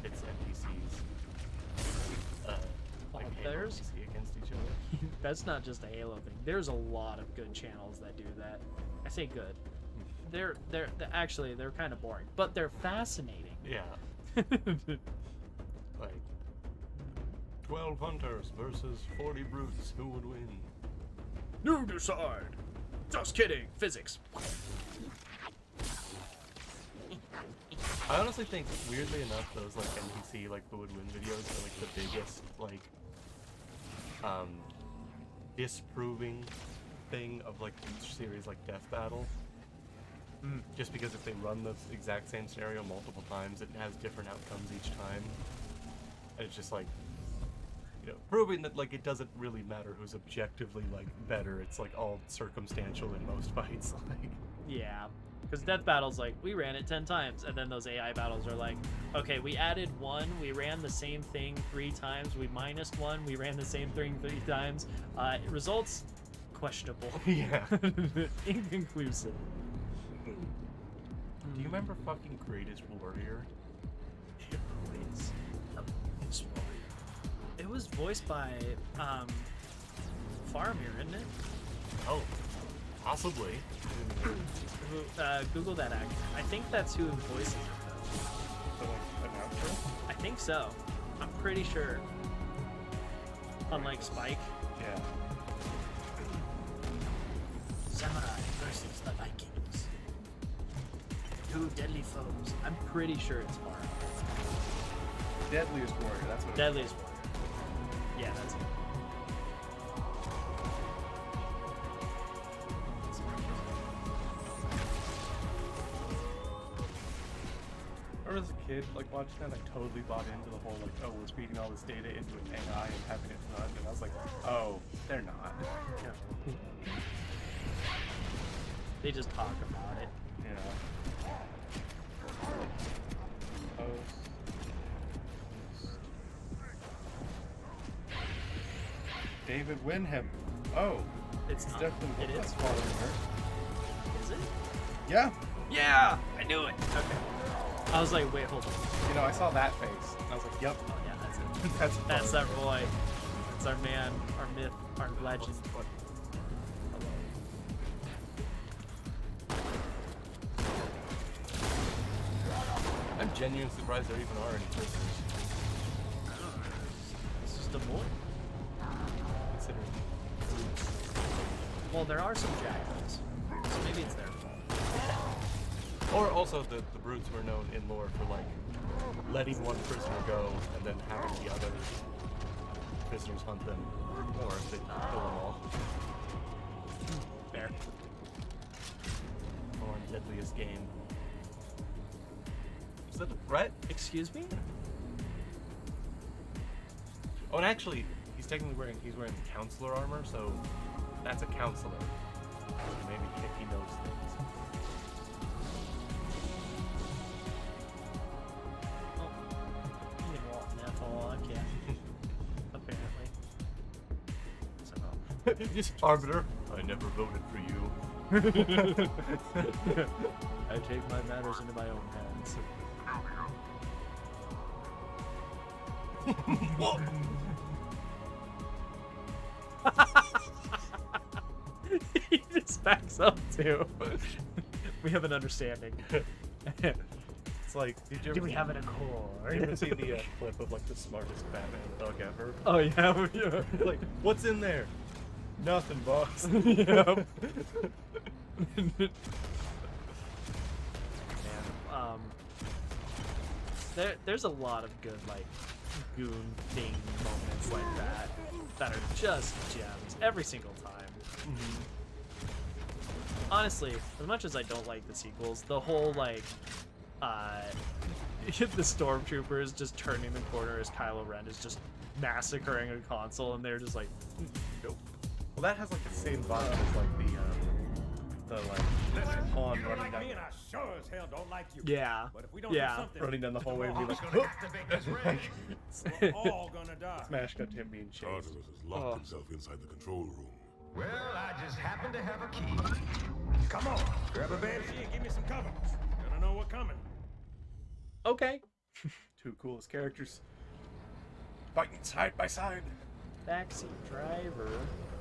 hits NPCs. Like Halo there's- NPC against each other. That's not just a Halo thing. There's a lot of good channels that do that. I say good. They're actually they're kind of boring, but they're fascinating. Yeah. Like 12 hunters versus 40 brutes. Who would win? You decide. Just kidding. Physics. I honestly think, weirdly enough, those like NPC like who would win videos are like the biggest like disproving thing of like each series like Death Battle. Just because if they run the exact same scenario multiple times, it has different outcomes each time. And it's just like, you know, proving that like it doesn't really matter who's objectively like better. It's like all circumstantial in most fights. Like, Yeah. Because Death Battle's like, we ran it 10 times, and then those AI battles are like, okay, we added 1, we ran the same thing 3 times, we minused 1, we ran the same thing 3 times. Results, questionable. yeah. Inconclusive. Do you remember fucking Greatest Warrior? Please. It was voiced by Faramir, isn't it? Oh, possibly. Google that actor. I think that's who voices it, though. So like announcer? I think so. I'm pretty sure. Unlike Spike. Yeah. Samurai versus the Vikings. 2 deadly foes. I'm pretty sure it's Faramir. Deadliest Warrior, that's what it Deadliest Warrior. Yeah, that's it. I remember as a kid, like watching that, I totally bought into the whole like, oh, we're feeding all this data into an AI and having it run, and I was like, oh, they're not. They just talk about it. Yeah. David Winham. Oh, It's not. definitely It is. following her. Is it? Yeah. Yeah! I knew it! Okay. I was like, wait, hold on. You know, I saw that face, and I was like, yep. Oh, yeah, that's it. That's That's our boy. That's our man, our myth, our legend. I'm genuinely surprised there even are any prisoners. It's just a boy. Considering. Well, there are some jackals, so maybe it's their fault. Or also the brutes were known in lore for like letting one prisoner go and then having the other prisoners hunt them, or if they kill them all. Fair. Or on deadliest game. Is that a threat? Excuse me? Oh, and actually, he's technically wearing counselor armor, so that's a counselor. Maybe he knows things. Oh, you can walk in that for I can. Apparently. So, Just arbiter. I never voted for you. I take my matters into my own hands. Whoa. He just backs up too. We have an understanding. It's like, did you ever Do we have an accord? you ever see the clip of like the smartest Batman thug ever? Oh yeah, yeah. Like, what's in there? Nothing, boss. Yep. There's a lot of good like goon thing moments like that that are just gems every single time. Honestly, as much as I don't like the sequels, the whole like the stormtroopers just turning the corner as Kylo Ren is just massacring a console, and they're just like, nope. Well, that has like the same vibe as like the like pawn running down. I sure as hell don't like you. Yeah. But if we don't Yeah. do something, Running down the hallway and be like, gonna activate this rig. We're all gonna die. smash cut to him being chased. Tartarus has locked himself inside the control room. Well, I just happen to have a key. Come on, grab a banshee and give me some cover. Gonna know what's coming. Okay. Two coolest characters fighting side by side. Backseat driver.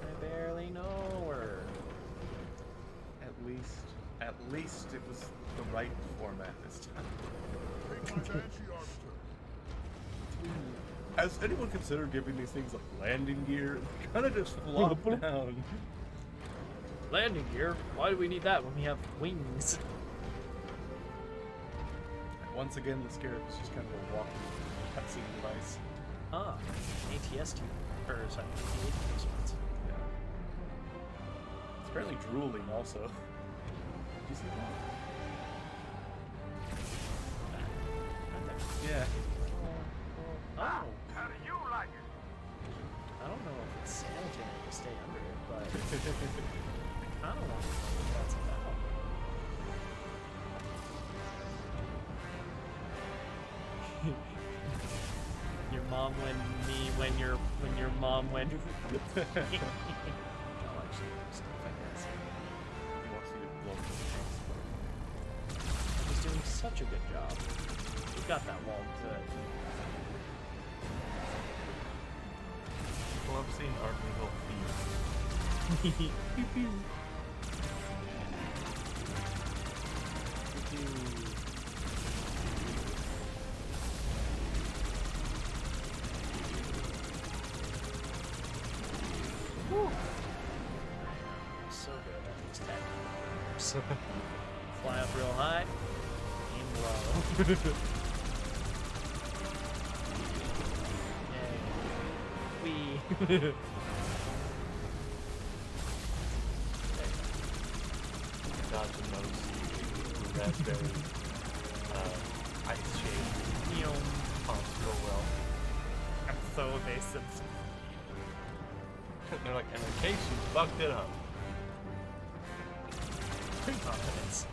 I barely know her. At least it was the right format this time. Take my banshee, Arbiter. Has anyone considered giving these things like landing gear? They kind of just flop down. Landing gear? Why do we need that when we have wings? Once again, this character is just kind of a walking cutscene device. Ah, ATST. Or sorry, AT response. Yeah. It's apparently drooling also. Did you see that? Yeah. Oh. How do you like it? I don't know if it's sanitary to stay under it, but I don't want to know what that's about. Your mom when your mom when no, actually, stuff, I guess. He wants you to blow the He's doing such a good job. He got that wall good. People have seen Archangel Fear. Pew pew. Woo. So good at these techniques. Fly up real high, aim low. Yay. Wee. Dodge and nose. Raspberry. Ice shade. Neon. Pumps real well. I'm so evasive. They're like, and in case you fucked it up. Confidence.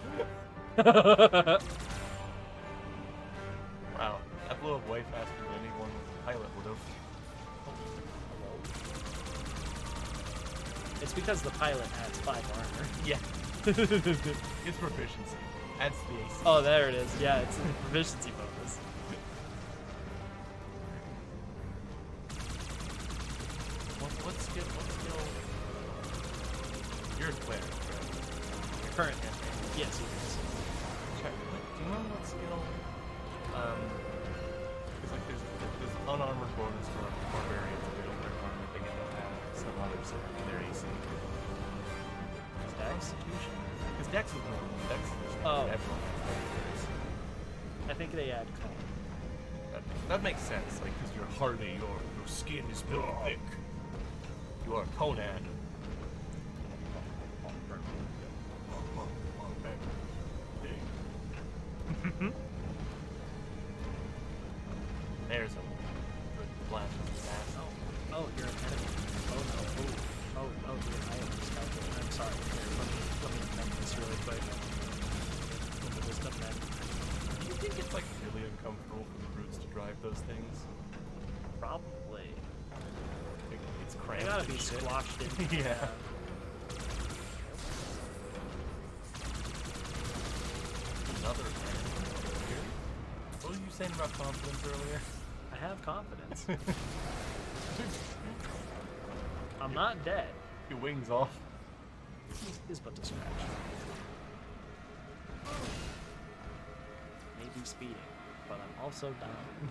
Wow, that blew up way faster than anyone with a pilot would have. It's because the pilot adds 5 armor. Yeah. It's proficiency. Adds the AC. Oh, there it is. Yeah, it's a proficiency bonus. What skill? You're a cleric, right? Current. Yes, it is. Check. Do you remember what skill? Because like there's unarmored bonus for barbarians if they don't wear armor. They get to have some others in their AC. Execution. Because Dex is normal. Dex is Oh. everyone has Dex. I think they add calm. That makes sense. Like because you're hardy, your skin is built thick. You are Conan. There's a good blast from his ass. Oh, you're an enemy. Oh no. Oh, dude, I am just I'm sorry. Here, let me amend this really quick. Wisdom then. Do you think it's like really uncomfortable for the brutes to drive those things? Probably. It's They cramped. gotta and be shit. squashed in. Yeah. Another man here. What were you saying about confidence earlier? I have confidence. I'm not dead. Your wings off. Is but to scratch. Maybe speeding, but I'm also down.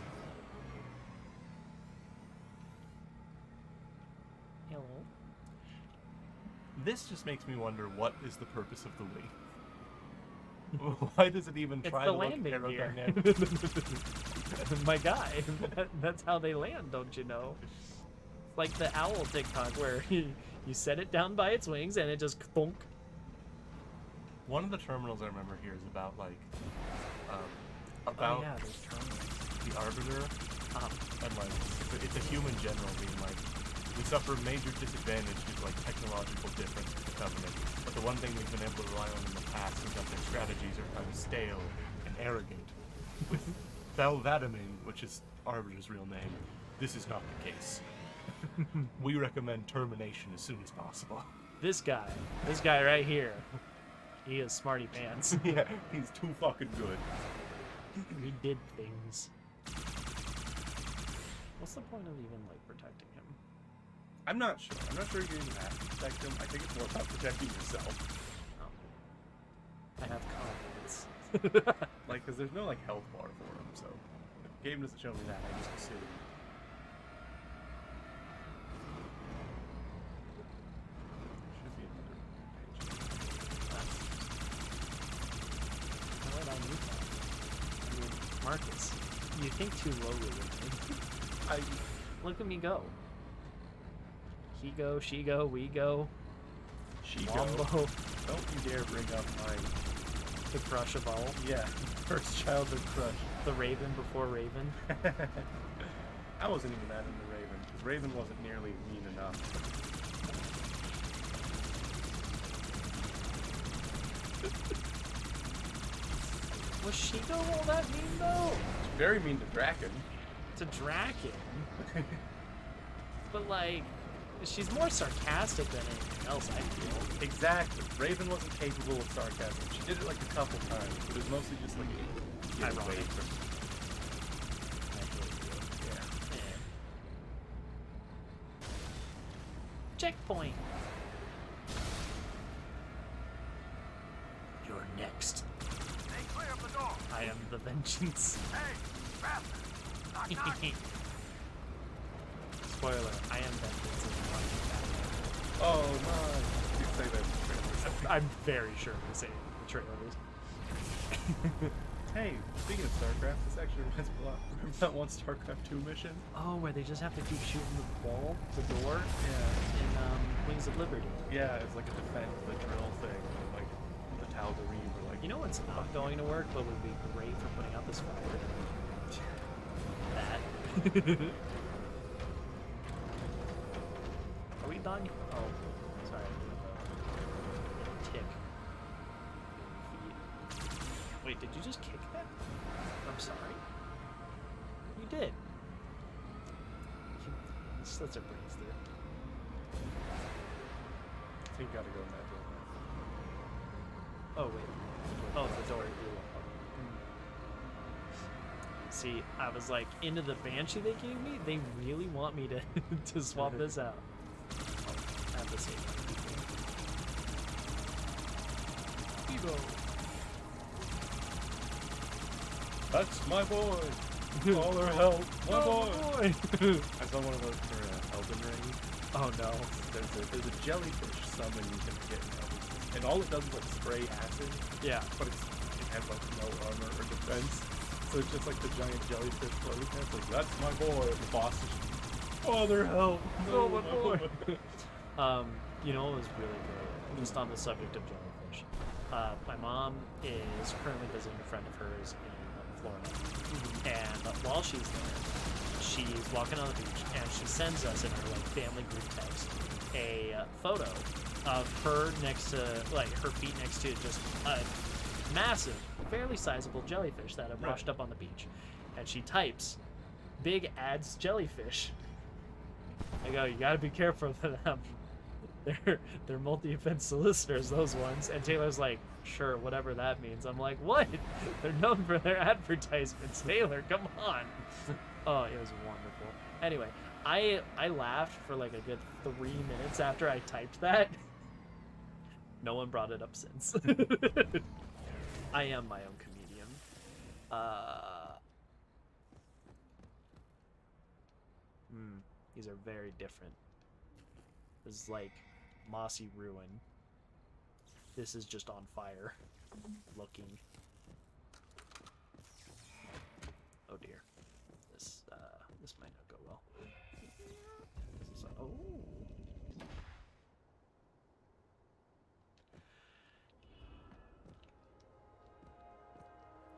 Hello. This just makes me wonder what is the purpose of the Wii. Why does it even It's try the to look landing gear. aerodynamic? My guy, that's how they land, don't you know? Like the owl TikTok where you set it down by its wings and it just thunk. One of the terminals I remember here is about like Oh yeah, there's terminals. the Arbiter, and like it's a human general being like, we suffer major disadvantage due to like technological difference with the Covenant, but the one thing we've been able to rely on in the past is that their strategies are kind of stale and arrogant. With Valvadamin, which is Arbiter's real name, this is not the case. We recommend termination as soon as possible. This guy right here, he is smarty pants. Yeah, he's too fucking good. He did things. What's the point of even like protecting him? I'm not sure. I'm not sure you even have to protect him. I think it's more about protecting yourself. Oh. I have confidence. Like, because there's no like health bar for him, so if the game doesn't show me that, I just assume. Should be another page. What I need that. I mean, Marcus, you think too lowly with me. Look at me go. He go, she go, we go. She Wombo. Don't you dare bring up my The crush of all. yeah first childhood crush. The Raven before Raven. I wasn't even that into Raven, because Raven wasn't nearly mean enough. Was Shiko all that mean though? She's very mean to Draken. To Draken. But like, she's more sarcastic than anything else, I feel. Exactly. Raven wasn't capable of sarcasm. She did it like a couple times, but it was mostly just like getting away Ironic. from yeah. Yeah. Checkpoint. You're next. Stay clear of the door. I am the vengeance. Hey, faster. Knock, knock. Spoiler, I am vengeance. Oh no! You say that in the trailers. I'm very sure they say it in the trailers. Hey, speaking of StarCraft, this actually reminds me a lot. Remember that one StarCraft 2 mission? Oh, where they just have to keep shooting the wall, the door, Yeah. in Wings of Liberty. Yeah, it's like a defend the drill thing. Like the Tal'Darim were like, You know what's not going to work, but would be great for putting out this fire? That. Are we done? Oh, sorry. Tick. Wait, did you just kick that? I'm sorry. You did. You slits her brains through. I think you gotta go in that door. Oh, wait. Oh, the door. See, I was like, into the Banshee they gave me, they really want me to, to swap this out. Oh, at the same time. Evo. That's my boy! All our help! My boy! I saw one of those for Elden Ring. Oh no. There's a jellyfish summon you can get in Elden Ring. And all it does is like spray acid. Yeah. But it has like no armor or defense. So it's just like the giant jellyfish floating there. It's like, that's my boy. And the boss is just, Father, help! No, my boy! You know what was really great? Just on the subject of jellyfish. My mom is currently visiting a friend of hers in Florida. And while she's there, she's walking on the beach and she sends us in her like family group text a photo of her next to, like, her feet next to just a massive, fairly sizable jellyfish that have washed up on the beach. And she types, big adds jellyfish. I go, you gotta be careful of them. They're multi-offense solicitors, those ones. And Taylor's like, sure, whatever that means. I'm like, what? They're known for their advertisements. Taylor, come on. Oh, it was wonderful. Anyway, I laughed for like a good 3 minutes after I typed that. No one brought it up since. I am my own comedian. These are very different. This is like mossy ruin. This is just on fire looking. Oh dear. This might not go well. This is, oh.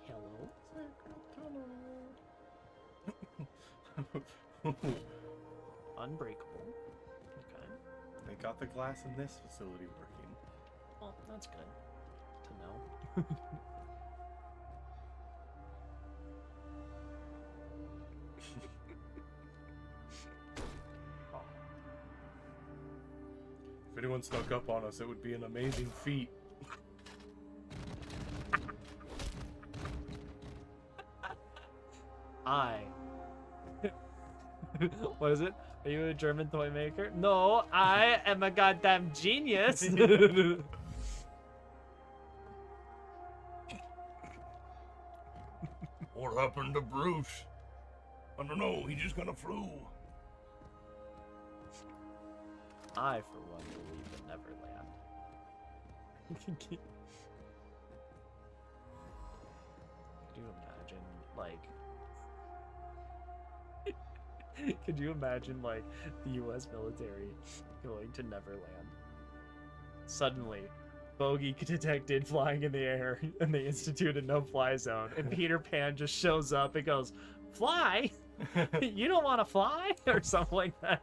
Hello. Unbreakable. Okay. They got the glass in this facility working. Well, that's good to know. Oh. If anyone snuck up on us, it would be an amazing feat. What is it? Are you a German toy maker? No, I am a goddamn genius. What happened to Bruce? I don't know, he just got a flu. I, for one, believe in Neverland. Could you imagine, like... Could you imagine, like, the U.S. military going to Neverland? Suddenly, bogey detected flying in the air, and they institute a no-fly zone. And Peter Pan just shows up and goes, "Fly? You don't want to fly?" Or something like that.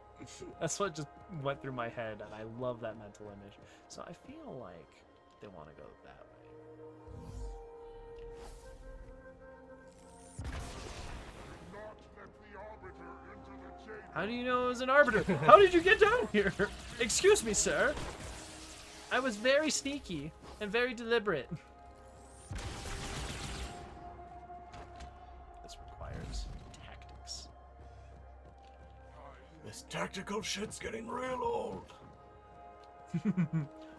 That's what just went through my head, and I love that mental image. So I feel like they want to go that way. How do you know it was an arbiter? How did you get down here? Excuse me, sir. I was very sneaky and very deliberate. This requires tactics. This tactical shit's getting real old.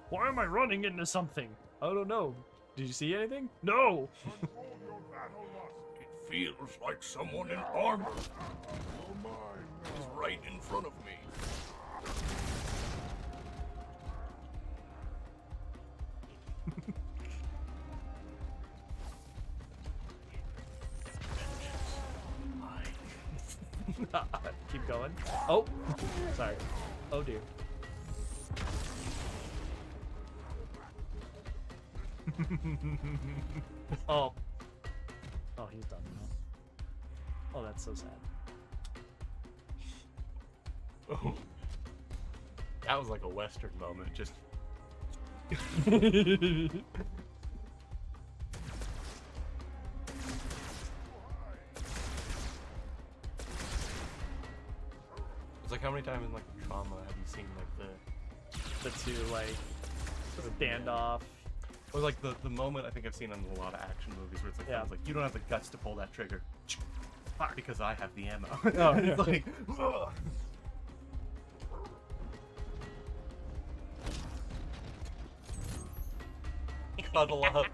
Why am I running into something? I don't know. Did you see anything? No. It feels like someone in armor is right in front of me. Keep going. Oh, sorry. Oh dear. Oh. Oh, he's done now. Oh, that's so sad. Oh. That was like a Western moment, just... how many times in like Trauma have you seen like The two like standoff. or like the moment I think I've seen in a lot of action movies where it's like, someone's like, you don't have the guts to pull that trigger. Because I have the ammo. Oh, It's like, cuddle up.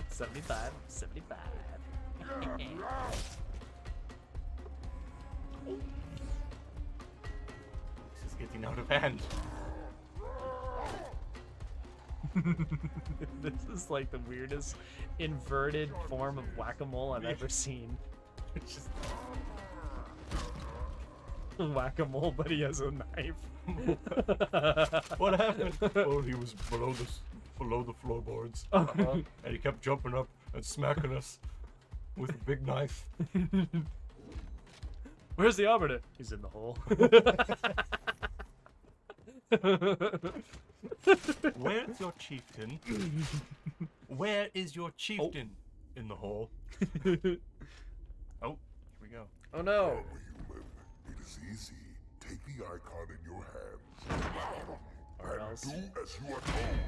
75, 75. This is getting out of hand. This is like the weirdest inverted form of whack-a-mole I've ever seen. It's just Whack-a-mole, but he has a knife. what happened? Oh, he was below the floorboards, and he kept jumping up and smacking us with a big knife. Where's the arbiter? He's in the hole. Where's your chieftain? Where is your chieftain? In the hole. Oh, here we go. Oh no. Human, it is easy. Take the icon in your hands. Or else. Do as you are told.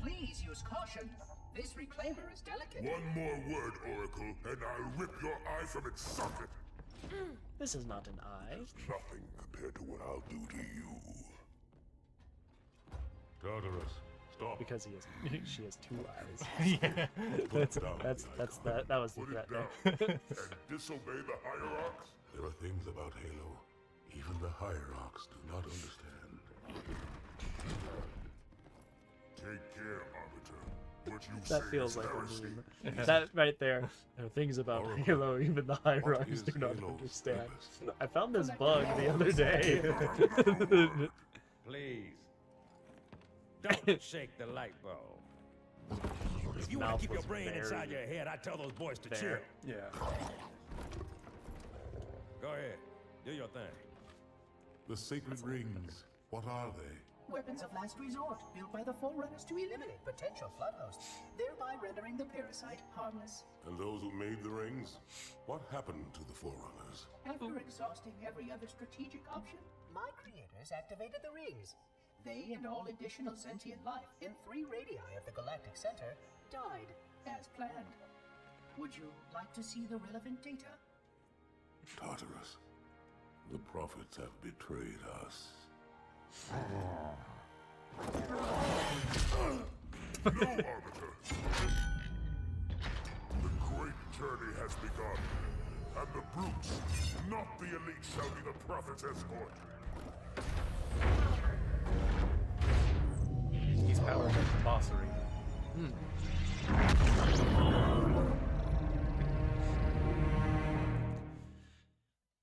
Please use caution. This reclaimer is delicate. One more word, Oracle, and I'll rip your eye from its socket. This is not an eye. Nothing compared to what I'll do to you. Tartarus, stop. Because he has, she has 2 eyes. Yeah. That was the Put threat it down there. and disobey the hierarchs. There are things about Halo even the hierarchs do not understand. Take care, Arbiter. What you That say feels is like heresy. a meme. That right there. There are things about Halo even the hierarchs is do not Halo's understand. purpose? I found this bug the other day. Please. Don't shake the light bulb. If you want mouth to keep your was brain inside very your head, I tell those boys to chill. there. Yeah. Go ahead. Do your thing. The sacred rings, what are they? Weapons of last resort, built by the Forerunners to eliminate potential flood hosts, thereby rendering the parasite harmless. And those who made the rings? What happened to the Forerunners? After exhausting every other strategic option, my creators activated the rings. They and all additional sentient life in 3 radii of the galactic center died as planned. Would you like to see the relevant data? Tartarus, the prophets have betrayed us. No, Arbiter. The great journey has begun. And the brutes, not the elite, shall be the prophet's escort. He's powered by bossery.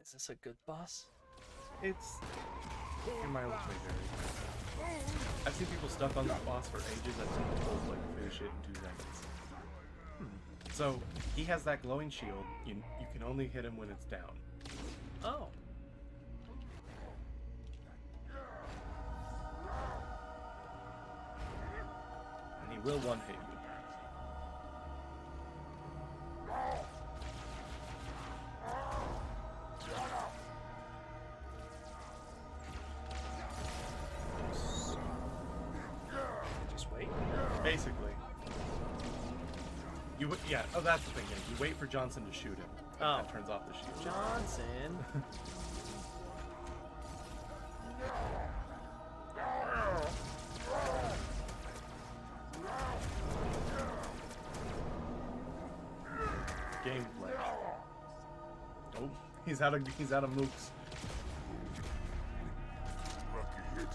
Is this a good boss? It's in my own way very. I've seen people stuck on this boss for ages. I've seen people like finish it in 2 seconds. So he has that glowing shield. You can only hit him when it's down. Oh. And he will one hit you. Just wait. Basically. Yeah, oh that's the thing, yeah. You wait for Johnson to shoot him. Oh. That turns off the shield. Johnson. Game glitch. Oh, he's out of mooks. Lucky hit.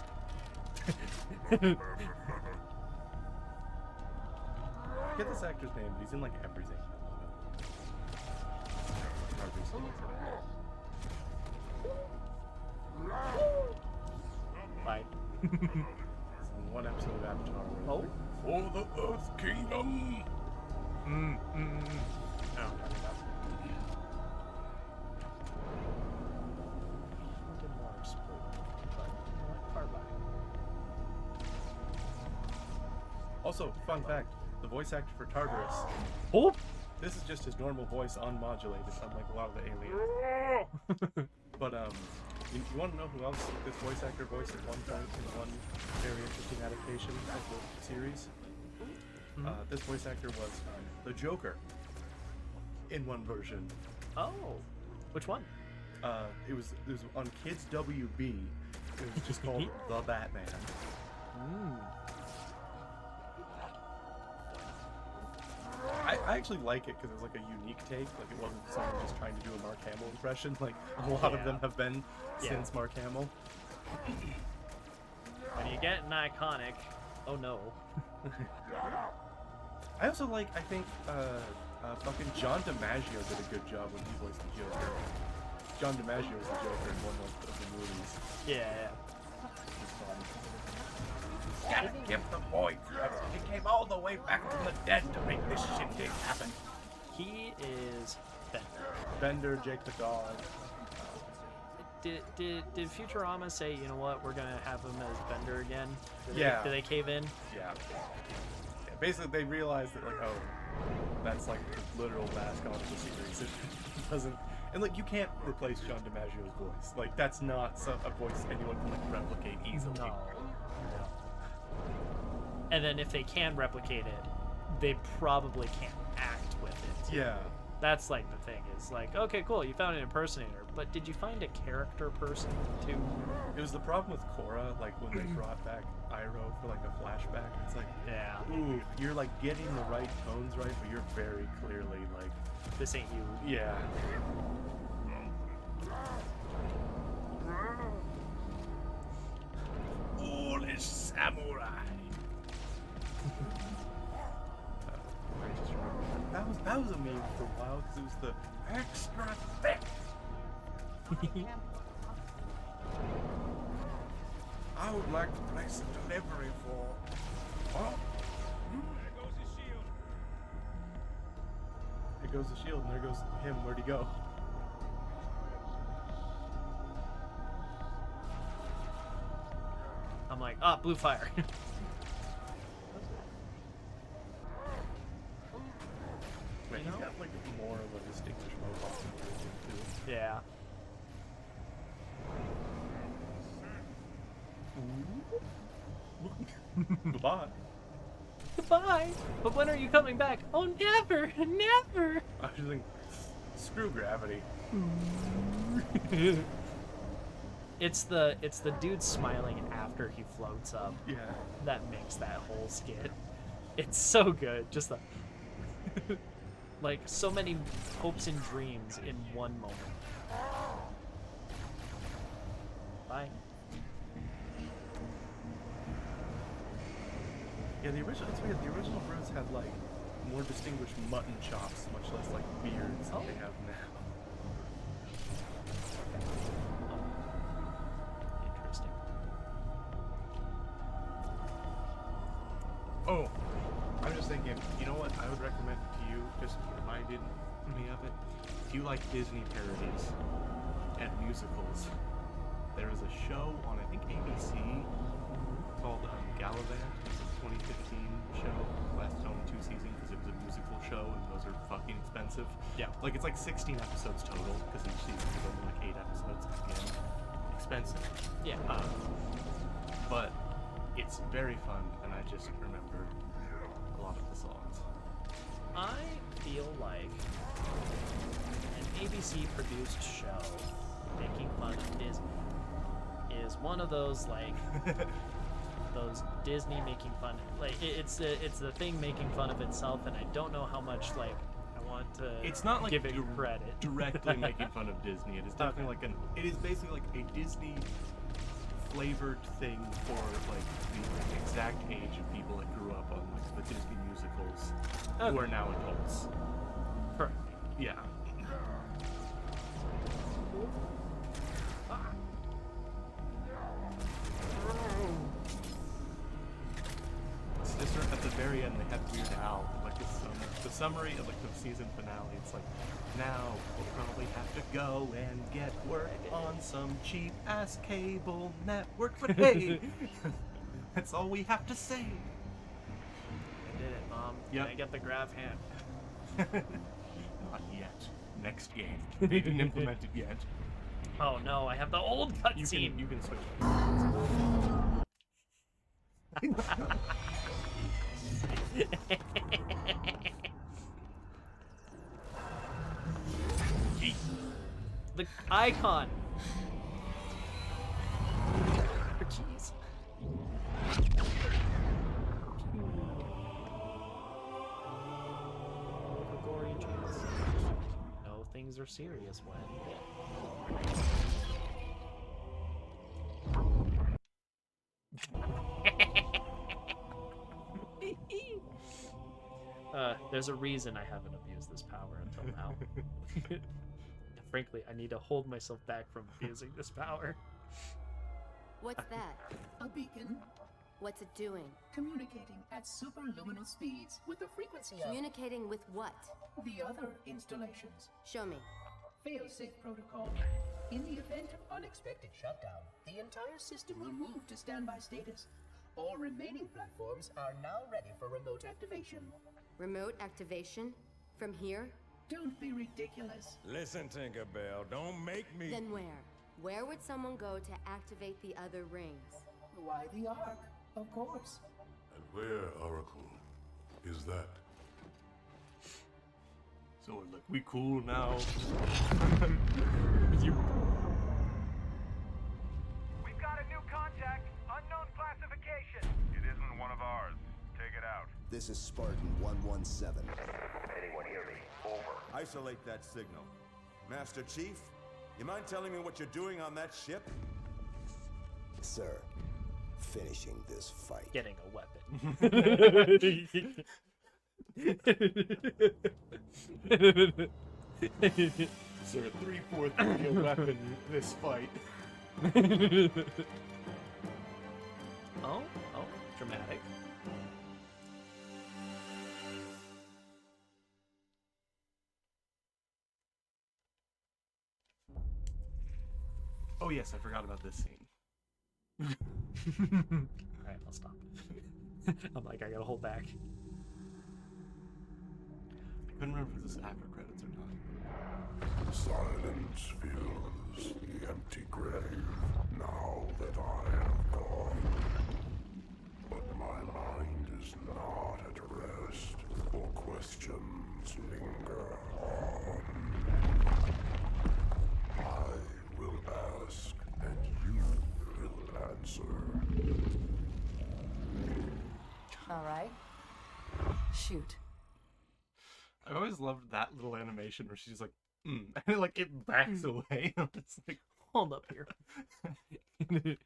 I forget this actor's name, but he's in like everything. Bye. In one episode of Avatar. Oh. For the Earth Kingdom. Also, fun fact, the voice actor for Tartarus, Oh. this is just his normal voice unmodulated, unlike a lot of the aliens. But You want to know who else this voice actor voiced at one point in one very interesting adaptation of the series? This voice actor was the Joker in one version. Oh, which one? It was on Kids WB. It was just called The Batman. I actually like it because it was like a unique take. Like it wasn't someone just trying to do a Mark Hamill impression. Like a lot of them have been since Mark Hamill. When you get an iconic, oh no. I also like. I think fucking John DiMaggio did a good job when he voiced the Joker. John DiMaggio was the Joker in one of the movies. Yeah. He's fun. Gotta give the boy credit. He came all the way back from the dead to make this shindig happen. He is Bender. Bender, Jake the dog. Did Futurama say, you know what, we're gonna have him as Bender again? Did they cave in? Yeah. Basically, they realized that like, oh, that's like the literal mascot of the series. It doesn't, and like you can't replace John DiMaggio's voice. Like that's not a voice anyone can like replicate easily. No. And then if they can replicate it, they probably can't act with it. Yeah. That's like the thing. Is like, okay, cool, you found an impersonator, but did you find a character person too? It was the problem with Korra, like when they brought back Iroh for like a flashback. It's like, yeah, ooh, you're like getting the right tones right, but you're very clearly like, this ain't you. Yeah. All is samurai. That was a meme for a while because it was the extra thick. I would like to place a delivery for. Oh. There goes his shield. There goes the shield, and there goes him. Where'd he go? I'm like, blue fire. Wait, he's got like more of a distinguished mohawk than too. Yeah. Goodbye. Goodbye. But when are you coming back? Oh, never, never. I was just thinking, screw gravity. It's the dude smiling after he floats up. Yeah. That makes that whole skit. It's so good. Just the like so many hopes and dreams in one moment. Bye. Yeah, the original. It's weird. The original Brutes had like more distinguished mutton chops, much less like beards than they have now. Interesting. Oh, I'm just thinking. You know what? I would recommend it to you. Just reminded me of it. If you like Disney parodies and musicals, there is a show on I think ABC called Gallivant. It's a 2015 show. Lasted only 2 seasons because it was a musical show, and those are fucking expensive. Yeah. Like it's like 16 episodes total because each season is only like 8 episodes. Again, expensive. Yeah. But it's very fun, and I just remember a lot of the songs. I feel like an ABC produced show making fun of Disney is one of those like those Disney making fun, like it's the thing making fun of itself, and I don't know how much like I want to. It's not like give it credit directly making fun of Disney. It is definitely like it is basically like a Disney flavored thing for like the exact age of people that grew up on like the Disney musicals who are now adults. Correct. Yeah. It's just at the very end they have Weird Al, like the summary of like the season finale. It's like, now we'll probably have to go and get work on some cheap ass cable network, but hey, that's all we have to say. I did it, Mom. Yep. Can I get the grav hand? Not yet. Next game. They didn't implement it yet. Oh no, I have the old cutscene. You can switch. The icon. Jeez. No, things are serious when. There's a reason I haven't abused this power until now. Frankly, I need to hold myself back from abusing this power. What's that? A beacon. What's it doing? Communicating at superluminal speeds with the frequency of Communicating with what? the other installations. Show me. Fail-safe protocol. In the event of unexpected shutdown, the entire system will move to standby status. All remaining platforms are now ready for remote activation. Remote activation? From here? Don't be ridiculous. Listen, Tinkerbell, don't make me... Then where? Where would someone go to activate the other rings? Why the Ark? Of course. And where, Oracle, is that? So we're like, we cool now. You. We've got a new contact. Unknown classification. It isn't one of ours. Take it out. This is Spartan 117. Anyone hear me? Over. Isolate that signal. Master Chief, you mind telling me what you're doing on that ship? Sir, finishing this fight. Getting a weapon. Sir, 3-4-3 a weapon this fight. Oh, dramatic. Oh yes, I forgot about this scene. Alright, I'll stop. I'm like, I gotta hold back. I couldn't remember if this is after credits or not. Silence fills the empty grave now that I have gone. But my mind is not at rest, for questions linger on. I will ask, and you will answer. All right. Shoot. I always loved that little animation where she's like, and like it backs away. It's like, hold up here. Give me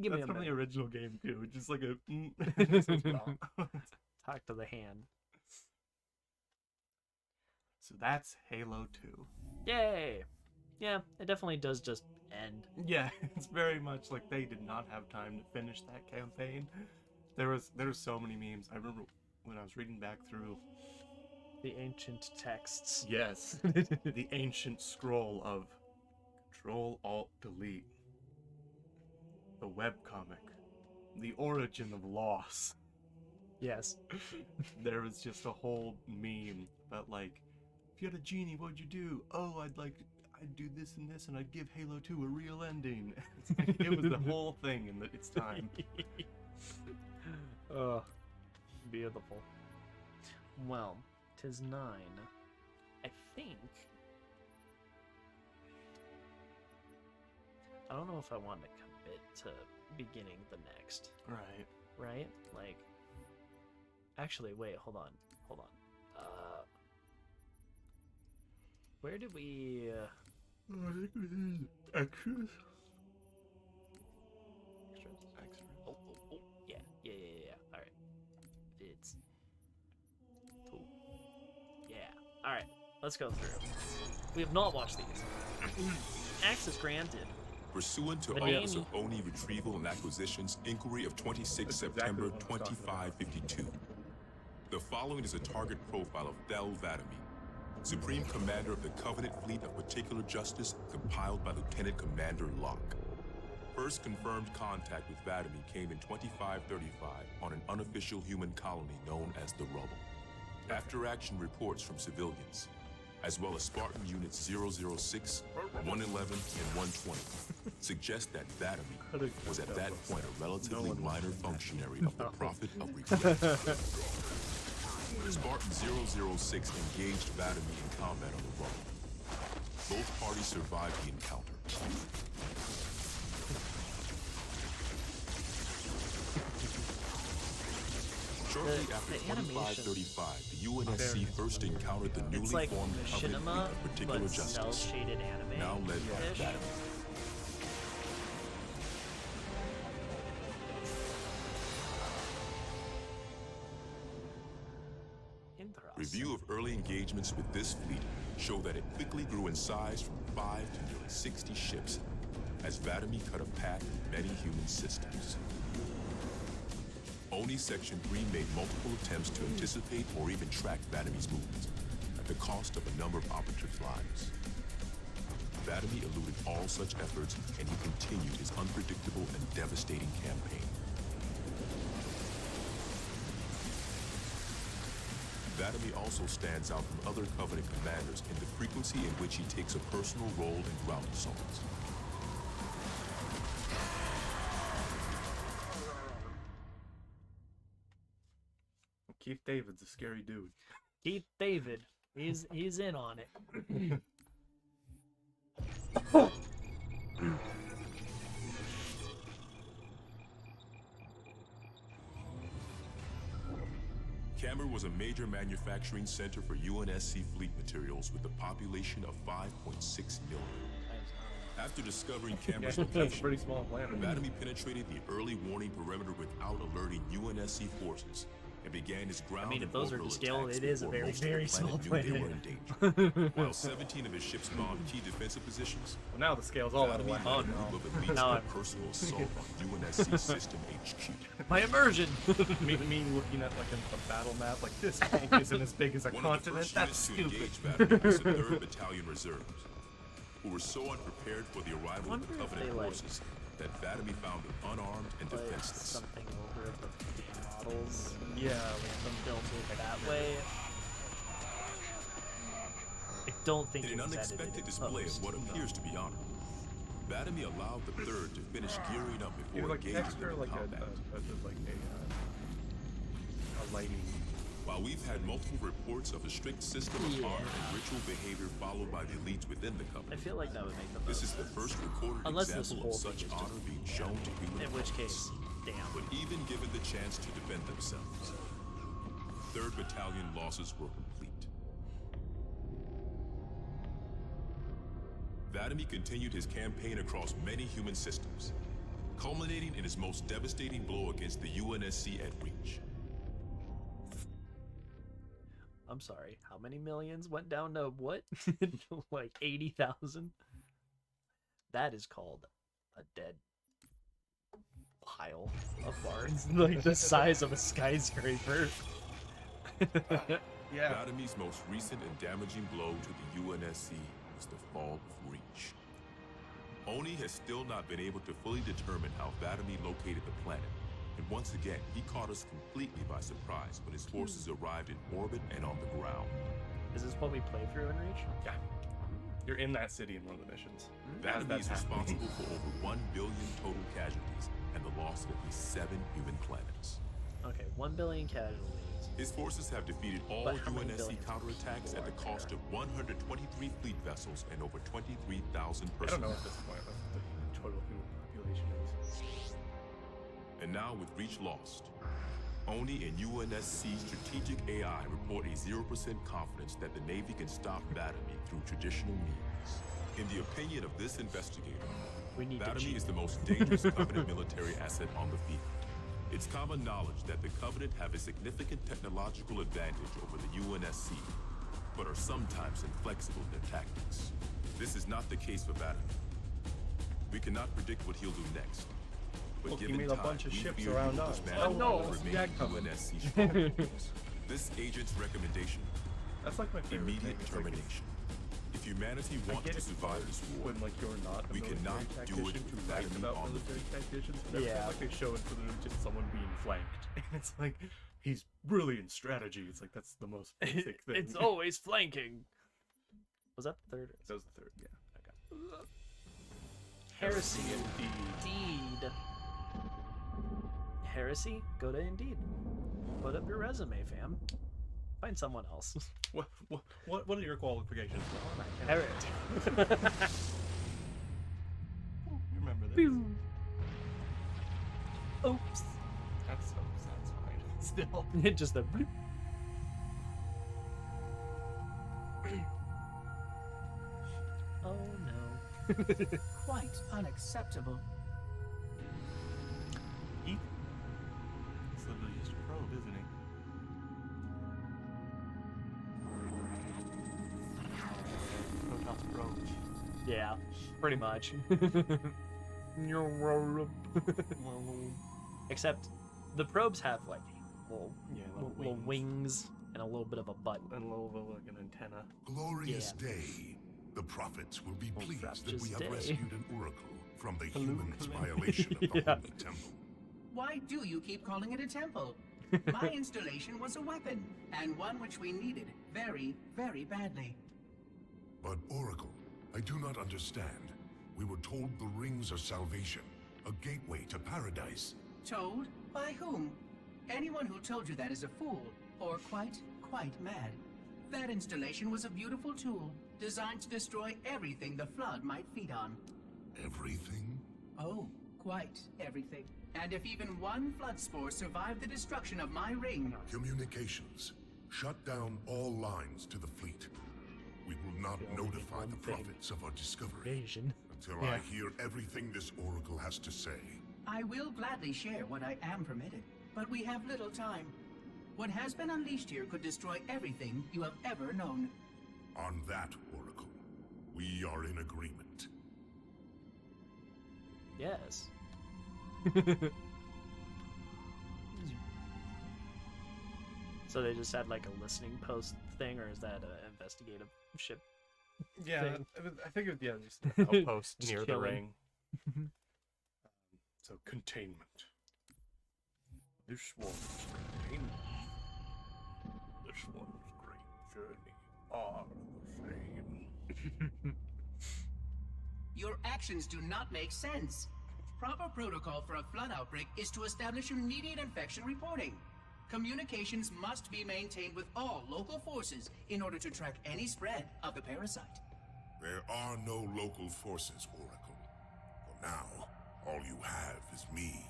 that's a from the minute. original game too. Just like a. Talk to the hand. So that's Halo 2. Yay! Yeah, it definitely does just end. Yeah, it's very much like they did not have time to finish that campaign. There was so many memes. I remember when I was reading back through The ancient texts. yes, the ancient scroll of Control-Alt-Delete, the webcomic, the origin of loss. Yes. There was just a whole meme about like, if you had a genie, what'd you do? Oh, I'd do this and this, and I'd give Halo 2 a real ending. It was the whole thing in its time. Oh, beautiful. Well, 'tis 9. I think. I don't know if I want to commit to beginning the next. Right. Right? Like. Actually, wait, hold on. Where did we... I think we did extras. Extras? Oh, yeah. Alright. It's... Cool. Yeah. Alright, let's go through. We have not watched these. Access granted. Pursuant to Banani. Officer Oni Retrieval and Acquisitions Inquiry of 26 September 2552. The following is a target profile of Thel Vadami, Supreme Commander of the Covenant Fleet of Particular Justice, compiled by Lieutenant Commander Locke. First confirmed contact with Vadami came in 2535 on an unofficial human colony known as the Rubble. After-action reports from civilians. as well as Spartan Units 006, 111, and 120, suggest that Vatomy was at that point a relatively minor functionary of the Prophet of Regret. Spartan 006 engaged Vatomy in combat on the run. Both parties survived the encounter. Shortly after 2535, the UNSC first encountered the newly formed Covenant Fleet of Particular Justice, now led by Vatomy. Review of early engagements with this fleet show that it quickly grew in size from 5 to nearly 60 ships, as Vatomy cut a path through many human systems. Oni Section 3 made multiple attempts to anticipate or even track Vatomy's movements, at the cost of a number of operatives' lives. Vatomy eluded all such efforts, and he continued his unpredictable and devastating campaign. Vatomy also stands out from other Covenant commanders in the frequency in which he takes a personal role in ground assaults. Keith David's a scary dude. Keith David, he's in on it. Camber was a major manufacturing center for UNSC fleet materials with a population of 5.6 million. After discovering Camber's location, pretty small planet. Vatomy penetrated the early warning perimeter without alerting UNSC forces and began his ground if those are to scale, attacks it is a before very, most of the very small planet knew they planet. were in danger. While 17 of his ships bombed key defensive positions, Well, now the scale's all out of Vatomy whack. led a group of elites Now on a I'm- personal assault on UNSC System HQ. My immersion. me looking at like a battle map, like this tank isn't as big as a One of the continent. first That's units to stupid. engage Vatomy was the 3rd Battalion Reserves, who were so unprepared for the arrival of the Wonder if Covenant they, like, forces that Vatomy found them unarmed and Like defenseless. something over the models. Yeah, them built it that way. I don't think In it an was edited unexpected in display post. of what appears to be honor, Vatomy allowed the 3rd to finish gearing up Either before like engaging extra, in like combat. a lighting. While we've had multiple reports of a strict system of honor and ritual behavior followed by the elites within the I Covenant, feel like that would make the most this is the first recorded Unless this example whole of such thing is honor being shown to human in which opponents. case, damn. But even given the chance to defend themselves, 3rd Battalion losses were complete. Vatomy continued his campaign across many human systems, culminating in his most devastating blow against the UNSC at Reach. I'm sorry, how many millions went down to what? Like 80,000? That is called a dead pile of barns. Like the size of a skyscraper. Yeah. Vatomy's most recent and damaging blow to the UNSC was the fall of Reach. Oni has still not been able to fully determine how Vatomy located the planet, and once again, he caught us completely by surprise when his forces arrived in orbit and on the ground. Is this what we play through in Reach? Yeah. You're in that city in one of the missions. Vatomy is responsible for over 1 billion total casualties and the loss of at least 7 human planets. Okay, 1 billion casualties. His forces have defeated all But how many UNSC billions? counterattacks at the cost of 123 fleet vessels and over 23,000 I don't know personnel. at this point what the total human population is. And now with Reach lost, Oni and UNSC strategic AI report a 0% confidence that the Navy can stop Vatomy through traditional means. In the opinion of this investigator, We need to Vatomy cheat. is the most dangerous Covenant military asset on the field. It's common knowledge that the Covenant have a significant technological advantage over the UNSC, but are sometimes inflexible in their tactics. This is not the case for Vatomy. We cannot predict what he'll do next. But Look, he given made a time, bunch of we ships fear he around will us. dismantle Oh, no, all the it's remaining Jack Covenant. UNSC strongholds. This agent's recommendation: That's like my favorite immediate thing. It's like termination. If humanity I wants get to it survive this war, when like you're not a we military cannot do tactician it to with write Vatomy about on the military field. tacticians, but every Yeah. time like they show it for the just someone being flanked, and it's like he's brilliant strategy. It's like that's the most basic thing. It's always flanking. Was that the third? That was the third, yeah. Okay. Heresy Indeed. Heresy? Go to Indeed. Put up your resume, fam. Find someone else. What are your qualifications? Heresy. You remember this? Boom. Oops. That's so satisfying. Still. Just the bloop. Oh no. Quite unacceptable. He's literally just a probe, isn't he? Protons probe. Yeah, pretty much. Except the probes have like little wings and a little bit of a butt. And a little bit like an antenna. Glorious day. The prophets will be pleased that we have day. rescued an oracle from the humans' violation of the Holy Temple. Why do you keep calling it a temple? My installation was a weapon, and one which we needed very, very badly. But Oracle, I do not understand. We were told the rings are salvation, a gateway to paradise. Told? By whom? Anyone who told you that is a fool, or quite mad. That installation was a beautiful tool, designed to destroy everything the Flood might feed on. Everything? Oh, quite everything. And if even one Flood spore survived the destruction of my ring... Communications. Shut down all lines to the fleet. We will not notify the prophets of our discovery until I hear everything this Oracle has to say. I will gladly share what I am permitted, but we have little time. What has been unleashed here could destroy everything you have ever known. On that, Oracle, we are in agreement. Yes. So they just had like a listening post thing, or is that an investigative ship? Yeah, thing? I think it was just an outpost Just near the chilling. ring. So containment. This one's containment. This one's great journey are the same. Your actions do not make sense. Proper protocol for a flood outbreak is to establish immediate infection reporting. Communications must be maintained with all local forces in order to track any spread of the parasite. There are no local forces, Oracle. For now, all you have is me.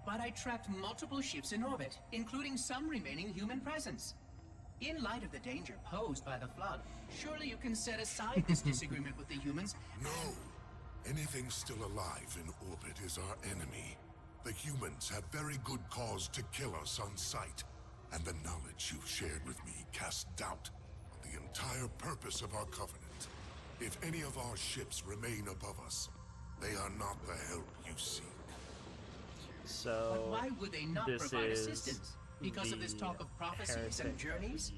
But I tracked multiple ships in orbit, including some remaining human presence. In light of the danger posed by the Flood, surely you can set aside this disagreement with the humans. No! Anything still alive in orbit is our enemy. The humans have very good cause to kill us on sight, and the knowledge you've shared with me casts doubt on the entire purpose of our covenant. If any of our ships remain above us, they are not the help you seek. So But why would they not this provide is assistance? Because of this talk of prophecies and journeys?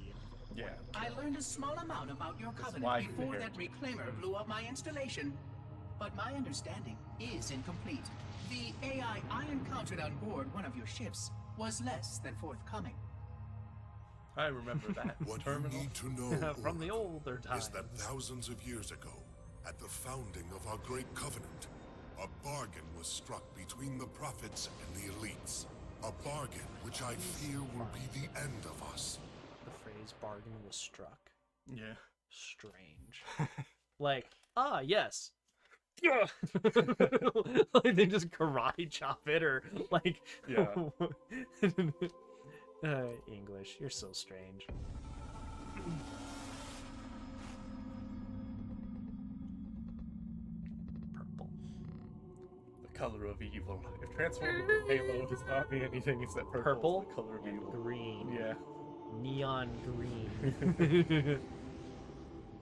Yeah. I learned a small amount about your why covenant you're before here. that reclaimer blew up my installation. But my understanding is incomplete. The AI I encountered on board one of your ships was less than forthcoming. I remember that. What terminal. you need to know, from the Oracle, older times. is that thousands of years ago, at the founding of our great covenant, a bargain was struck between the prophets and the elites. A bargain which I fear will be the end of us. The phrase "bargain was struck." Yeah. Strange. Like, yes. Yeah. Like they just karate chop it, or like, Yeah. English, you're so strange. Purple. The color of evil. If transformed into Halo does not mean anything except purple. Purple The color of and evil. green. Yeah. Neon green.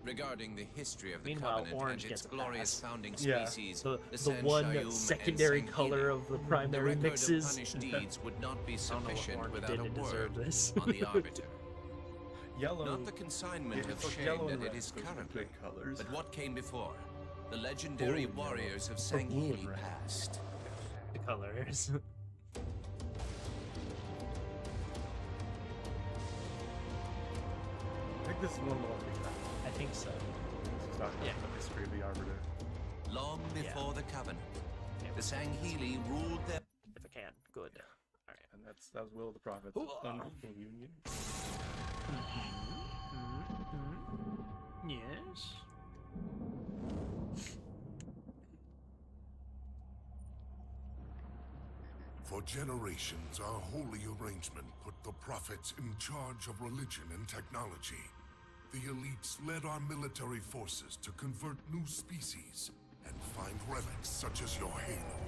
Regarding the history of the Meanwhile, Covenant orange and its gets a glorious pass. founding Yeah. species, The San one Shayum secondary and color Sanghina, of the the primary record mixes. of punished deeds would not be I don't know what sufficient orange without did a to deserve word this. on the Arbiter. Yellow. Not the consignment Yeah, of it's like shame yellow that and it red. is Those are currently, good colors. but what came before? The legendary Blue and warriors of Or blue and Sanghini red. past. The colors. this is one of the ones we found. I think so. This is talking about the history of the Arbiter. Long before the Covenant, the Sangheili ruled their... If I can. Good. Alright. And that was Will of the Prophets. Union. Yes. For generations, our holy arrangement put the prophets in charge of religion and technology. The elites led our military forces to convert new species and find relics such as your halo.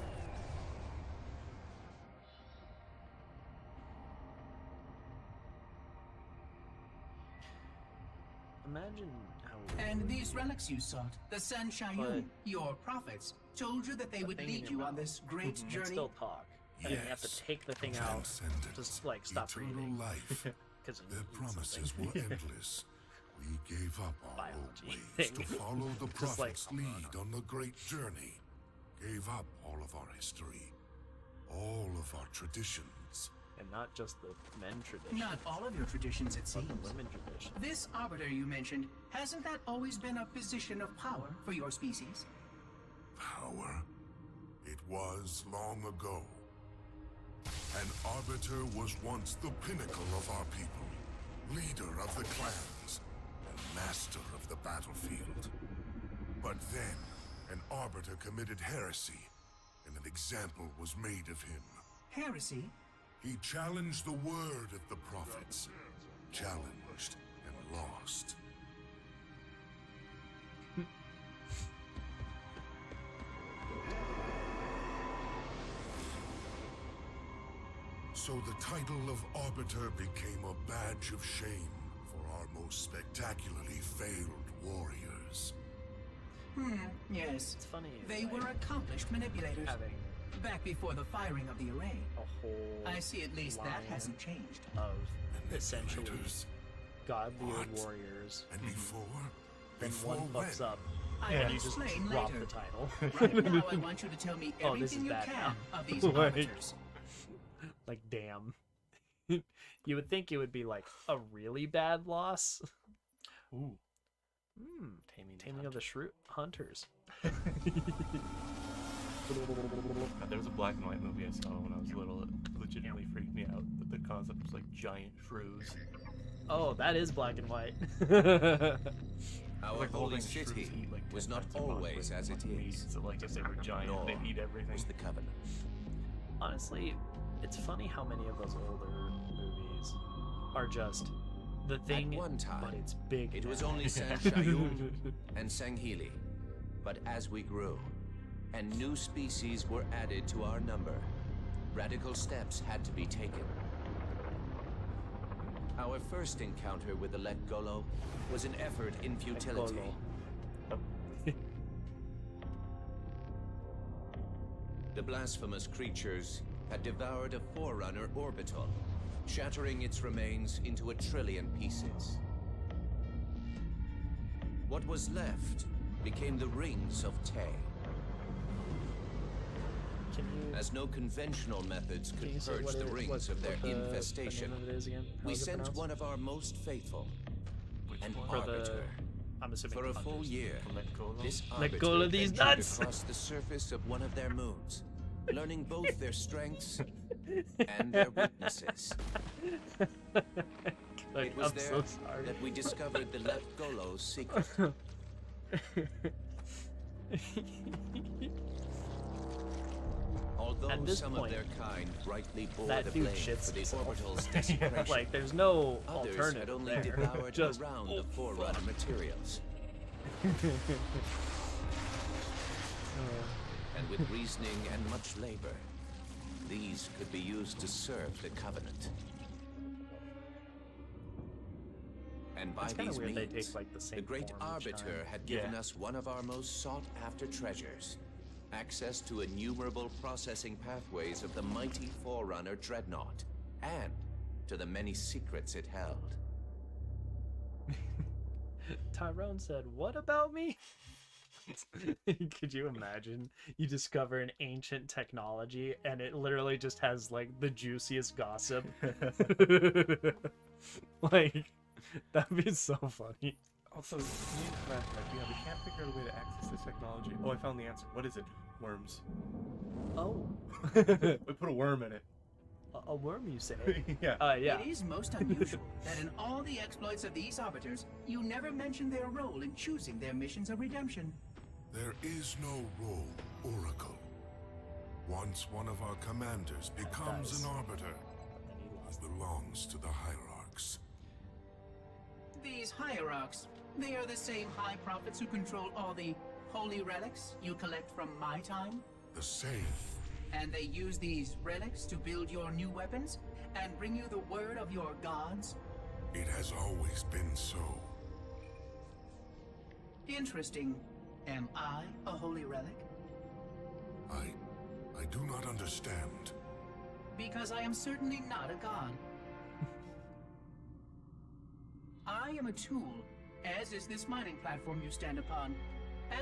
Imagine how... And these relics you sought, the San Shayun, your prophets, told you that they would lead you on this great You journey. can still talk. And then you have to take the thing out. Just like stop breathing. Life. Because Their promises were endless. We gave up our old ways to follow the prophet's lead on the great journey. Gave up all of our history, all of our traditions. And not just the men tradition. Not all of your traditions, it seems. But the women tradition. This arbiter you mentioned, hasn't that always been a position of power for your species? Power? It was long ago. An arbiter was once the pinnacle of our people, leader of the clans, and master of the battlefield. But then, an arbiter committed heresy, and an example was made of him. Heresy? He challenged the word of the prophets, challenged and lost. So the title of Arbiter became a badge of shame for our most spectacularly failed warriors. Yes. It's funny. They were accomplished manipulators. Back before the firing of the array. A whole I see at least that hasn't changed. Of essentially God-feared warriors. And before? Then one fucks up. I'll And you just explain drop later. the title. Right now, I want you to tell me Oh, this is everything you bad can now. of these Like- arbiters. Like, damn. You would think it would be like a really bad loss. Ooh. Taming of the Shrew Hunters. There was a black and white movie I saw when I was little that legitimately freaked me out. The concept was like giant shrews. Oh, that is black and white. Our Like holy holding shrews city eat, like, was 10 not times a month, always like, as it meat, is. So like if they were giant, Nor they'd eat everything. was the Covenant. Honestly, it's funny how many of those older movies are just the thing, At one time, but it's big. It was now. only San Shayun and Sangheili. But as we grew, and new species were added to our number, radical steps had to be taken. Our first encounter with the Let Golo was an effort in futility. The blasphemous creatures had devoured a Forerunner orbital, shattering its remains into 1 trillion pieces. What was left became the rings of Te. As no conventional methods Can could you say purge what the it- rings what- of their what the name infestation, of it is again? How we is it sent pronounced? one of our most faithful, an For the- arbiter. I'm assuming For the a full hunters. year, this Let arbiter go of these ventured nuts! across the surface of one of their moons, learning both their strengths and their weaknesses. It was I'm there so sorry. that we discovered the Let Golo's secret. Although At this some point, of their kind rightly bore that the dude blame shits for the himself. orbital's desecration, Like, there's no others alternative had only there. devoured Just, around oh, the Forerunner materials. And with reasoning and much labor, these could be used to serve the Covenant. And by It's kinda these weird they means, take, like, the same Great form each Arbiter time. had given us one of our most sought-after treasures, access to innumerable processing pathways of the mighty Forerunner Dreadnought, and to the many secrets it held. Tyrone said, "What about me?" Could you imagine? You discover an ancient technology and it literally just has like the juiciest gossip. Like, That'd be so funny. Also, you need to imagine, like, yeah, we can't figure out a way to access this technology. Oh, I found the answer. What is it? Worms. Oh. We put a worm in it. A worm, you say? Yeah. Yeah. It is most unusual that in all the exploits of these arbiters, you never mention their role in choosing their missions of redemption. There is no role, Oracle. Once one of our commanders becomes an arbiter, he belongs to the hierarchs. These hierarchs, they are the same high prophets who control all the holy relics you collect from my time? The same. And they use these relics to build your new weapons and bring you the word of your gods? It has always been so. Interesting. Am I a holy relic? I do not understand. Because I am certainly not a god. I am a tool, as is this mining platform you stand upon,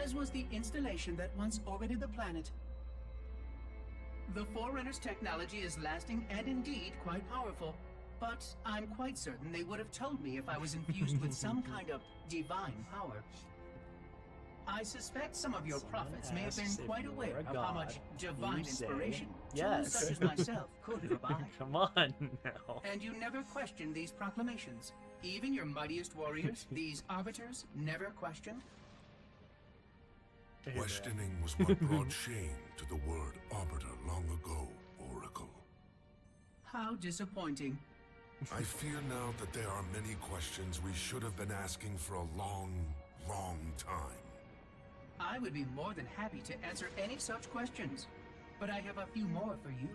as was the installation that once orbited the planet. The Forerunner's technology is lasting and indeed quite powerful, but I'm quite certain they would have told me if I was infused with some kind of divine power. I suspect some of your prophets may have been quite aware of how much divine inspiration tools such as myself could provide. Come on now. And you never questioned these proclamations. Even your mightiest warriors, these arbiters, never questioned? Questioning was what brought shame to the word arbiter long ago, Oracle. How disappointing. I fear now that there are many questions we should have been asking for a long, long time. I would be more than happy to answer any such questions, but I have a few more for you.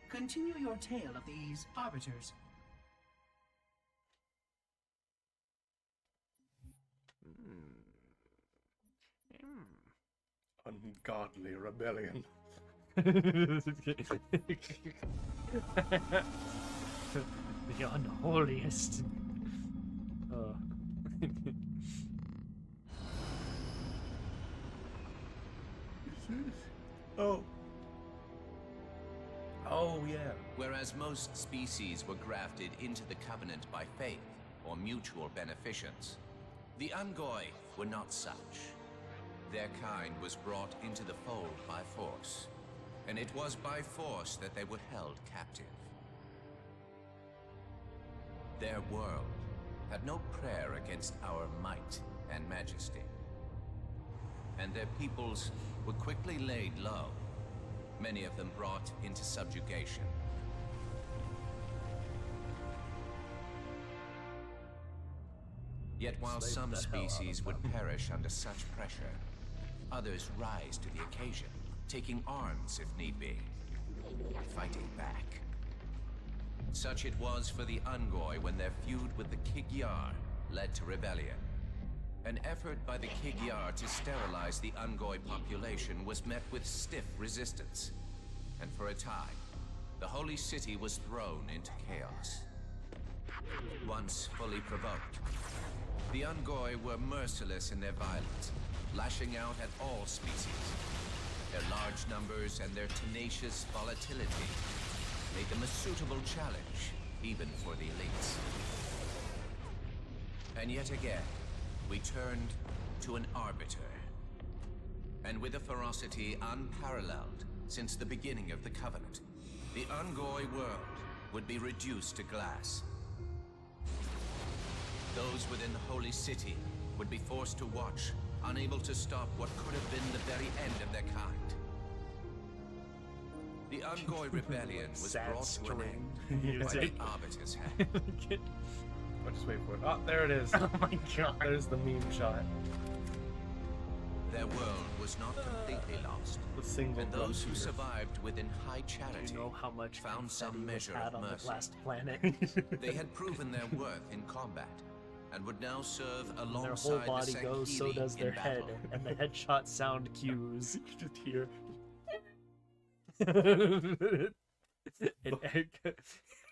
Continue your tale of these arbiters. Ungodly rebellion. The unholiest. Oh. Oh, yeah. Whereas most species were grafted into the Covenant by faith or mutual beneficence, the Ungoi were not such. Their kind was brought into the fold by force, and it was by force that they were held captive. Their world had no prayer against our might and majesty, and their peoples were quickly laid low, many of them brought into subjugation. Yet while some species would perish under such pressure, others rise to the occasion, taking arms if need be, fighting back. Such it was for the Ungoi when their feud with the Kig-Yar led to rebellion. An effort by the Kig-Yar to sterilize the Ungoi population was met with stiff resistance, and for a time, the holy city was thrown into chaos. Once fully provoked, the Ungoi were merciless in their violence, lashing out at all species. Their large numbers and their tenacious volatility made them a suitable challenge, even for the elites. And yet again, we turned to an arbiter. And with a ferocity unparalleled since the beginning of the Covenant, the Ungoi world would be reduced to glass. Those within the Holy City would be forced to watch, unable to stop what could have been the very end of their kind. The Ungoi rebellion was brought to an end by the Arbiter's hand. I'll just wait for it. Oh, there it is. Oh my god. There's the meme shot. Their world was not completely lost, and those who survived within high charity how much found some measure had of on mercy. the last planet. They had proven their worth in combat, and would now serve When their alongside whole body the goes, so Sangheili does their in head, battle. and the headshot sound cues. You just hear.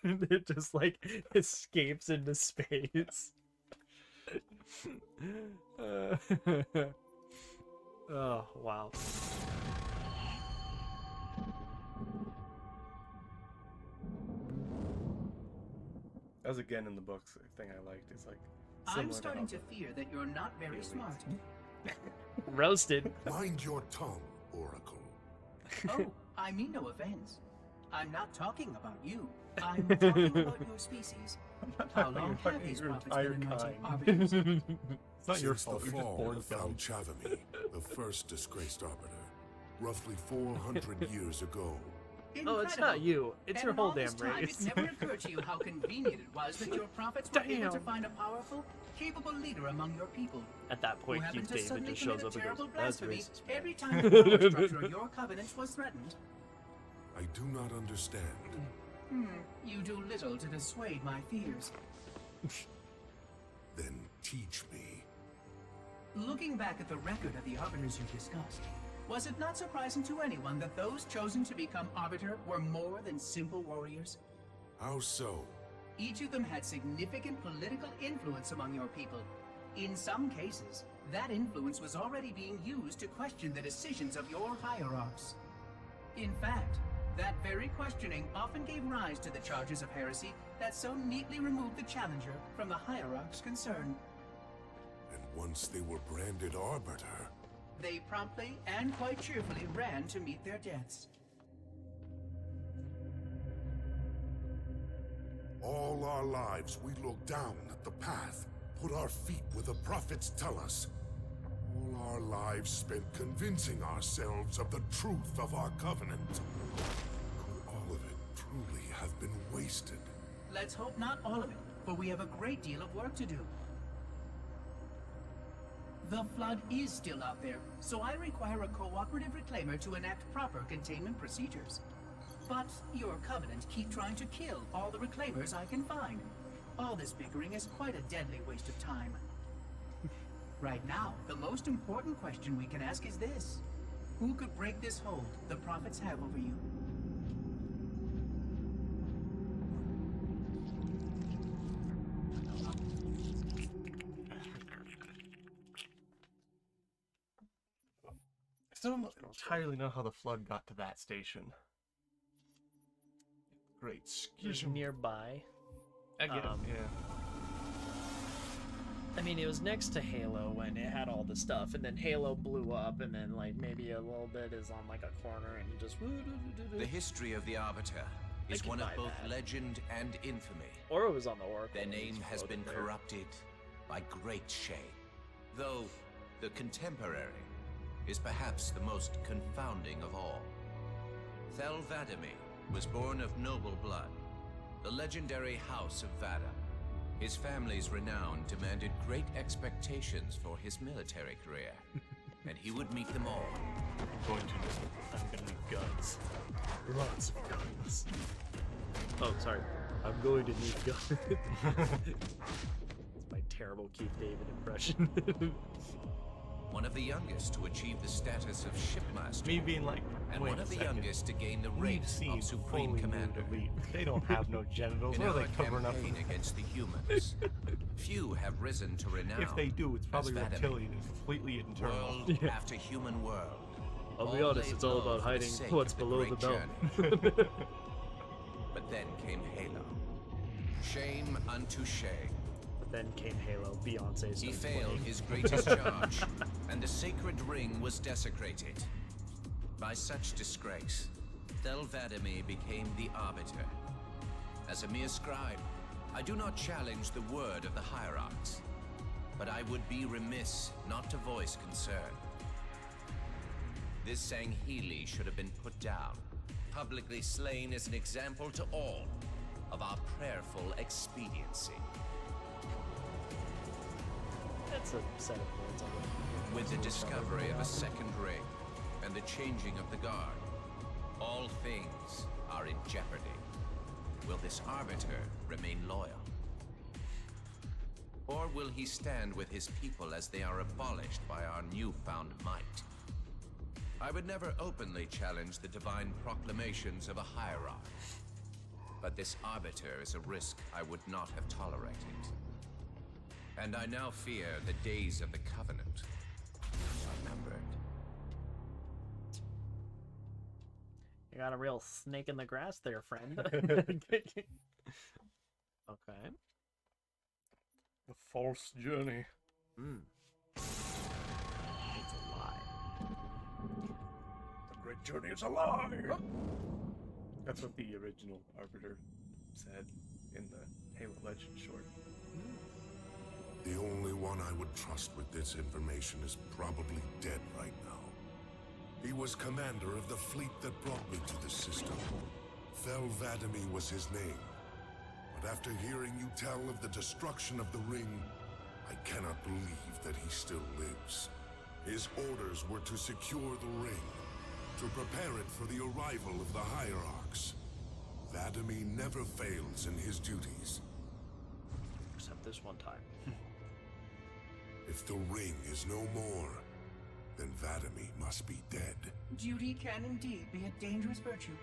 It just like escapes into space. Oh wow. As again in the books, the thing I liked is like. I'm starting to fear that you're not very smart. Roasted. Mind your tongue, Oracle. Oh, I mean no offense. I'm not talking about you. I'm talking about your species. How long have these prophets been anointed arbiters? It's not your Since fault. the You're just fall born of dumb. Chavami, the first disgraced arbiter, roughly 400 years ago. Oh, it's not you. It's your whole all damn this time, race. It never occurred to you how convenient it was that your prophets were able to find a powerful, capable leader among your people. At that point, who happened Keith to David suddenly just shows commit up a and terrible goes, "That's blasphemy racist." every time the power structure of your covenant was threatened. I do not understand. You do little to dissuade my fears. Then teach me. Looking back at the record of the arbiters you discussed, was it not surprising to anyone that those chosen to become arbiter were more than simple warriors? How so? Each of them had significant political influence among your people. In some cases, that influence was already being used to question the decisions of your hierarchs. In fact, that very questioning often gave rise to the charges of heresy that so neatly removed the challenger from the hierarch's concern. And once they were branded arbiter, They promptly and quite cheerfully ran to meet their deaths. all our lives we look down at the path, put our feet where the prophets tell us. All our lives spent convincing ourselves of the truth of our covenant. Could all of it truly have been wasted? Let's hope not all of it, for we have a great deal of work to do. The flood is still out there, so I require a cooperative reclaimer to enact proper containment procedures. But your covenant keep trying to kill all the reclaimers I can find. All this bickering is quite a deadly waste of time. Right now, the most important question we can ask is this. Who could break this hold the prophets have over you? I still don't entirely know how the flood got to that station. Great Just schism. nearby. I get it, yeah. I mean, it was next to Halo when it had all the stuff, and then Halo blew up, and then, like, maybe a little bit is on, like, a corner, and just... The history of the Arbiter is one of both legend and infamy. Or it was on the Oracle. Their name has been corrupted by great shame. Though the contemporary is perhaps the most confounding of all. Thel Vadimir was born of noble blood, the legendary House of Vada. His family's renown demanded great expectations for his military career, and he would meet them all. I'm gonna need guns. Lots of guns. Oh, sorry. I'm going to need guns. It's my terrible Keith David impression. One of the youngest to achieve the status of shipmaster. Me being like, and wait one a of the second. youngest to gain the We've rank seen of Supreme fully Commander. nude elite. They don't have no genitals. In What are our they covering up? campaign against the humans, few have risen to renown. If they do, it's probably as Vadimir. reptilian and completely internal. World after human world. I'll be honest, laid it's all low about for the hiding sake what's of below the great belt. journey. But then came Halo. Shame unto shame. But then came Halo. Beyonce. He failed his greatest charge, and the sacred ring was desecrated. By such disgrace, Thel Vadimir became the Arbiter. As a mere scribe, I do not challenge the word of the hierarchs, but I would be remiss not to voice concern. This Sangheili should have been put down, publicly slain as an example to all of our prayerful expediency. That's a set of words. With the discovery of a second ring and the changing of the guard, all things are in jeopardy. Will this Arbiter remain loyal? Or will he stand with his people as they are abolished by our newfound might? I would never openly challenge the divine proclamations of a hierarch, but this Arbiter is a risk I would not have tolerated. And I now fear the days of the Covenant are numbered. You got a real snake in the grass there, friend. Okay. The false journey. It's a lie. The great journey is a lie. That's what the original Arbiter said in the Halo Legend short. The only one I would trust with this information is probably dead right now. He was commander of the fleet that brought me to this system. Fel Vadami was his name. But after hearing you tell of the destruction of the ring, I cannot believe that he still lives. His orders were to secure the ring, to prepare it for the arrival of the Hierarchs. Vadami never fails in his duties. Except this one time. If the ring is no more, then Vadami must be dead. Duty can indeed be a dangerous virtue.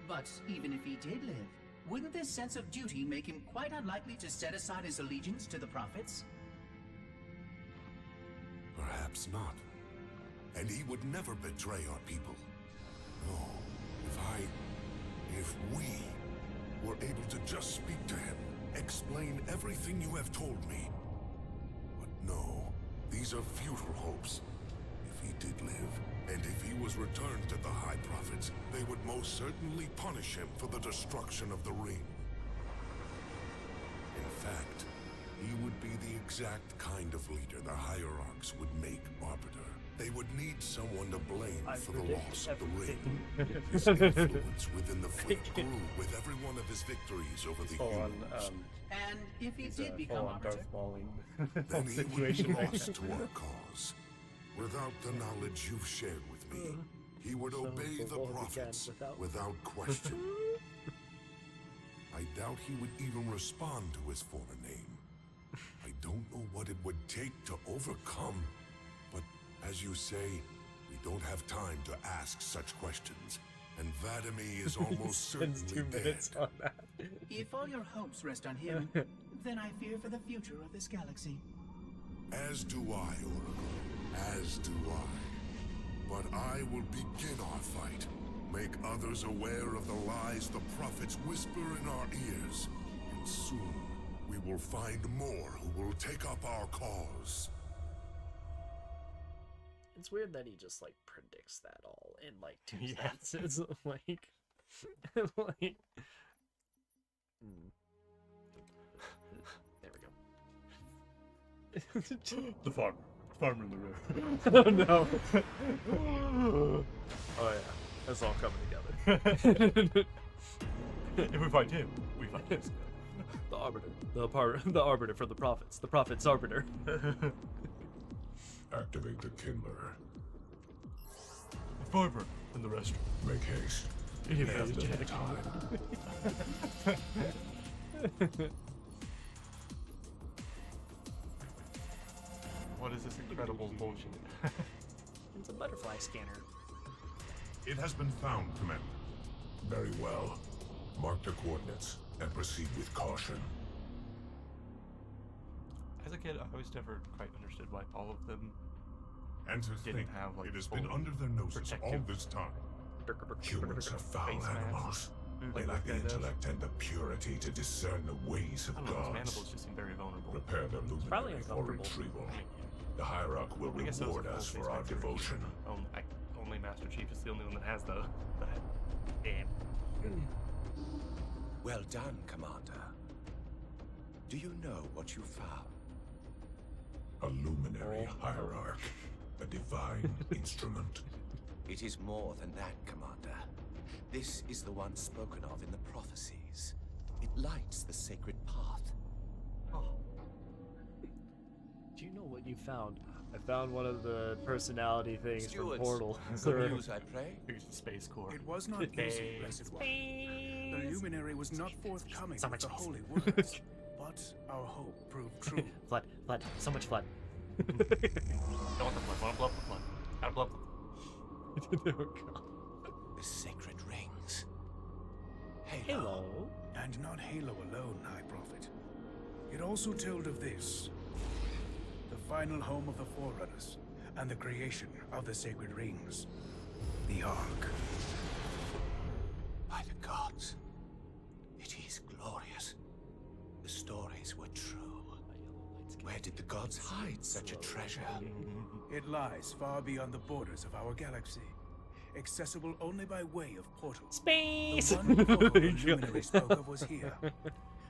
But even if he did live, wouldn't this sense of duty make him quite unlikely to set aside his allegiance to the Prophets? Perhaps not. And he would never betray our people. No, if we were able to just speak to him, explain everything you have told me. But no, these are futile hopes. If he did live, and if he was returned to the High Prophets, they would most certainly punish him for the destruction of the ring. In fact, he would be the exact kind of leader the Hierarchs would make Arbiter. They would need someone to blame for the loss of the ring. His influence within the fleet grew with every one of his victories over the humans. And if he did become Arbiter, Then he would be lost to our cause. Without the knowledge you've shared with me, he would obey the Prophets without question. I doubt he would even respond to his former name. I don't know what it would take to overcome, but as you say, we don't have time to ask such questions, and Vadami is almost certainly dead. if all your hopes rest on him, then I fear for the future of this galaxy. As do I, Oracle. As do I. But I will begin our fight. Make others aware of the lies the Prophets whisper in our ears. And soon, we will find more who will take up our cause. It's weird that he just like predicts that all in like 2 sentences. Like, like. There we go. The farmer in the river. Oh no. Oh yeah, that's all coming together. If we fight him, we fight this. The Arbiter. The Arbiter for the Prophets. The Prophets Arbiter. Activate the Kindler. Farmer in the restroom. Make haste. He has has no time. What is this incredible bullshit? It's a butterfly scanner. It has been found, Commander. Very well. Mark the coordinates and proceed with caution. As a kid, I always never quite understood why all of them And to didn't think, have like it has been under their noses all this time. Humans are foul animals. They lack the intellect and the purity to discern the ways of His gods. mandibles just seem very vulnerable. Prepare the probably luminary for uncomfortable. retrieval. The Hierarch will I guess that was reward a us full for our face factory. devotion. Only Master Chief is the only one that has the damn. Well done, Commander. Do you know what you found? A luminary hierarch. A divine instrument. It is more than that, Commander. This is the one spoken of in the prophecies. It lights the sacred path. Oh. Do you know what you found? I found one of the personality things Stewards, from Portal. good news, I pray. Here's the Space Corps. It was not easy, blessed one. The luminary was not forthcoming with the holy words, but our hope proved true. Flood, so much flood. Don't want the flood. Want to blow up the flood. Gotta blow up Oh, God. The sacred rings. Halo. And not Halo alone, High Prophet. It also told of this. The final home of the Forerunners, and the creation of the sacred rings. The Ark. By the gods. It is glorious. prophecies were true. Where did the gods hide such a treasure? It lies far beyond the borders of our galaxy, accessible only by way of portals. Space! The one portal the luminary spoke of was here.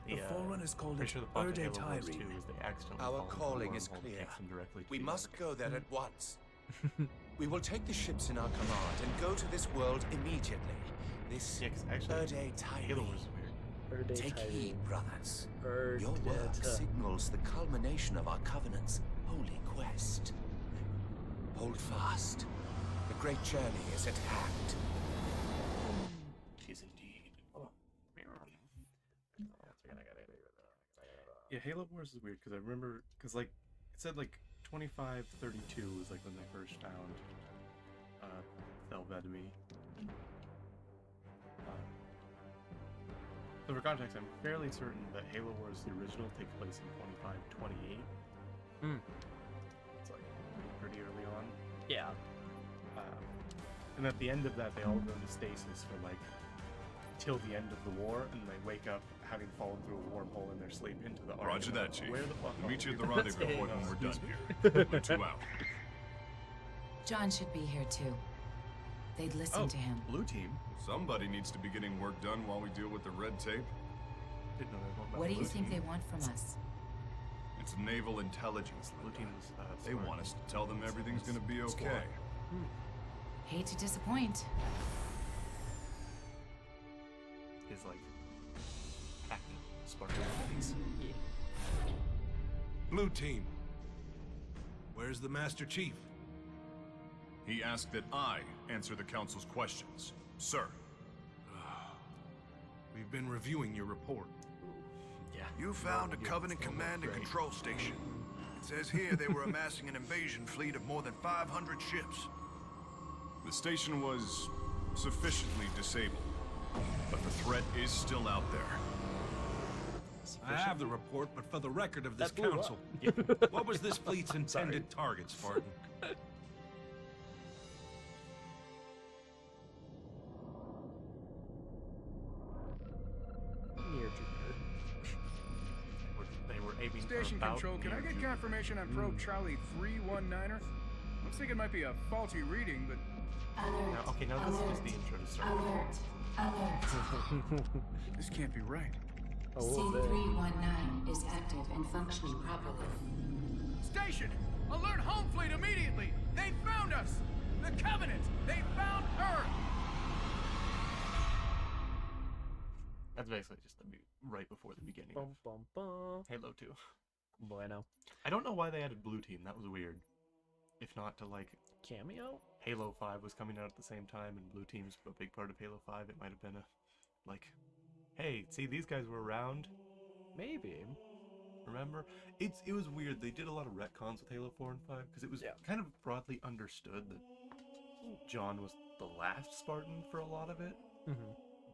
The Forerunners called it Sure the plot to Halo Wars 2 aGaIN. is they accidentally Our fall into a calling is wormhole that clear. takes them directly to We the must Ark. go there at once. We will take the ships in our command and go to this world immediately. This actually, Halo Erde was weird. Take heed, brothers. Erde Your work signals the culmination of our Covenant's holy quest. Hold fast. The great journey is at hand. Tis indeed. Yeah, Halo Wars is weird because I remember, because like it said like 2532 was like when they first found Thelvedemy. So for context, I'm fairly certain that Halo Wars the original takes place in 2528. It's like pretty early on. Yeah. And at the end of that, they all go into stasis for like till the end of the war, and they wake up having fallen through a wormhole in their sleep into the Ark. Roger that, Chief. Where the fuck Meet you at the are we? rendezvous point when we're done here. We're 2 out. John should be here too. They'd listen to him. Blue team. Somebody needs to be getting work done while we deal with the red tape. Didn't know there was one about What do you Blue think team. they want from us? It's naval intelligence. Blue team was, they smart. want us to tell them everything's gonna be okay. Hate to disappoint. Is like hacking Spartan things. Blue team. Where's the Master Chief? He asked that I answer the Council's questions. Sir. We've been reviewing your report. Yeah. You found a Covenant command and control station. It says here they were amassing an invasion fleet of more than 500 ships. The station was sufficiently disabled, but the threat is still out there. I have the report, but for the record of this That blew council, what was this fleet's intended target, Spartan? Near Jupiter. They were aiming Station for about control, can I near get Jupiter. confirmation on probe Charlie 319er? Looks like it might be a faulty reading, but... Now, okay, now this is just the intro to start. This can't be right. C319 is active and functioning properly. Station! Alert home fleet immediately! They found us! The Covenant! They found Earth! That's basically just right before the beginning of Bum, bum. Halo 2. Bueno. I don't know why they added Blue Team. That was weird. If not to like Cameo? Halo 5 was coming out at the same time, and Blue Team's a big part of Halo 5. It might have been a like, hey, see, these guys were around. Maybe. Remember? It was weird. They did a lot of retcons with Halo 4 and 5 because it was kind of broadly understood that John was the last Spartan for a lot of it.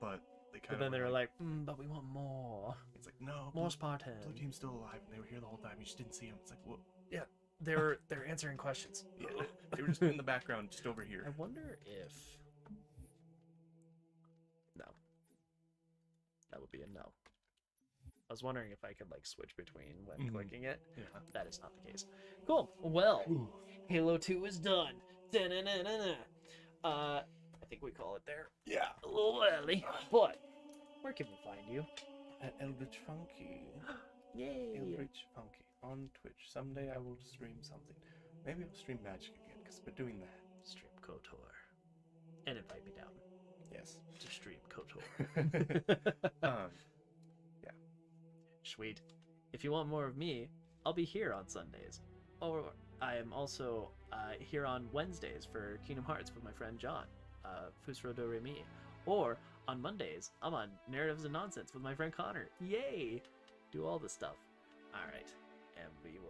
But they kind But then they were like, but we want more. It's like, no, more Spartan. Blue Team's still alive, and they were here the whole time. You just didn't see them. It's like, what? Yeah, they're answering questions. Yeah, they were just in the background, just over here. I wonder if... No. That would be a no. I was wondering if I could like switch between when clicking it. Yeah. That is not the case. Cool. Well, Halo 2 is done. Da-na-na-na-na. I think we call it there. Yeah. A little early, but where can we find you? At EldritchFunkey. Yay. EldritchFunkey on Twitch. Someday I will stream something. Maybe I'll stream Magic again, because we're doing that. Stream KOTOR. And invite me down. Yes. To stream KOTOR. Yeah. Sweet. If you want more of me, I'll be here on Sundays. Or I am also here on Wednesdays for Kingdom Hearts with my friend John, Fusro Do Re Mi. Or on Mondays, I'm on Narratives and Nonsense with my friend Connor. Yay! Do all this stuff. Alright. And we will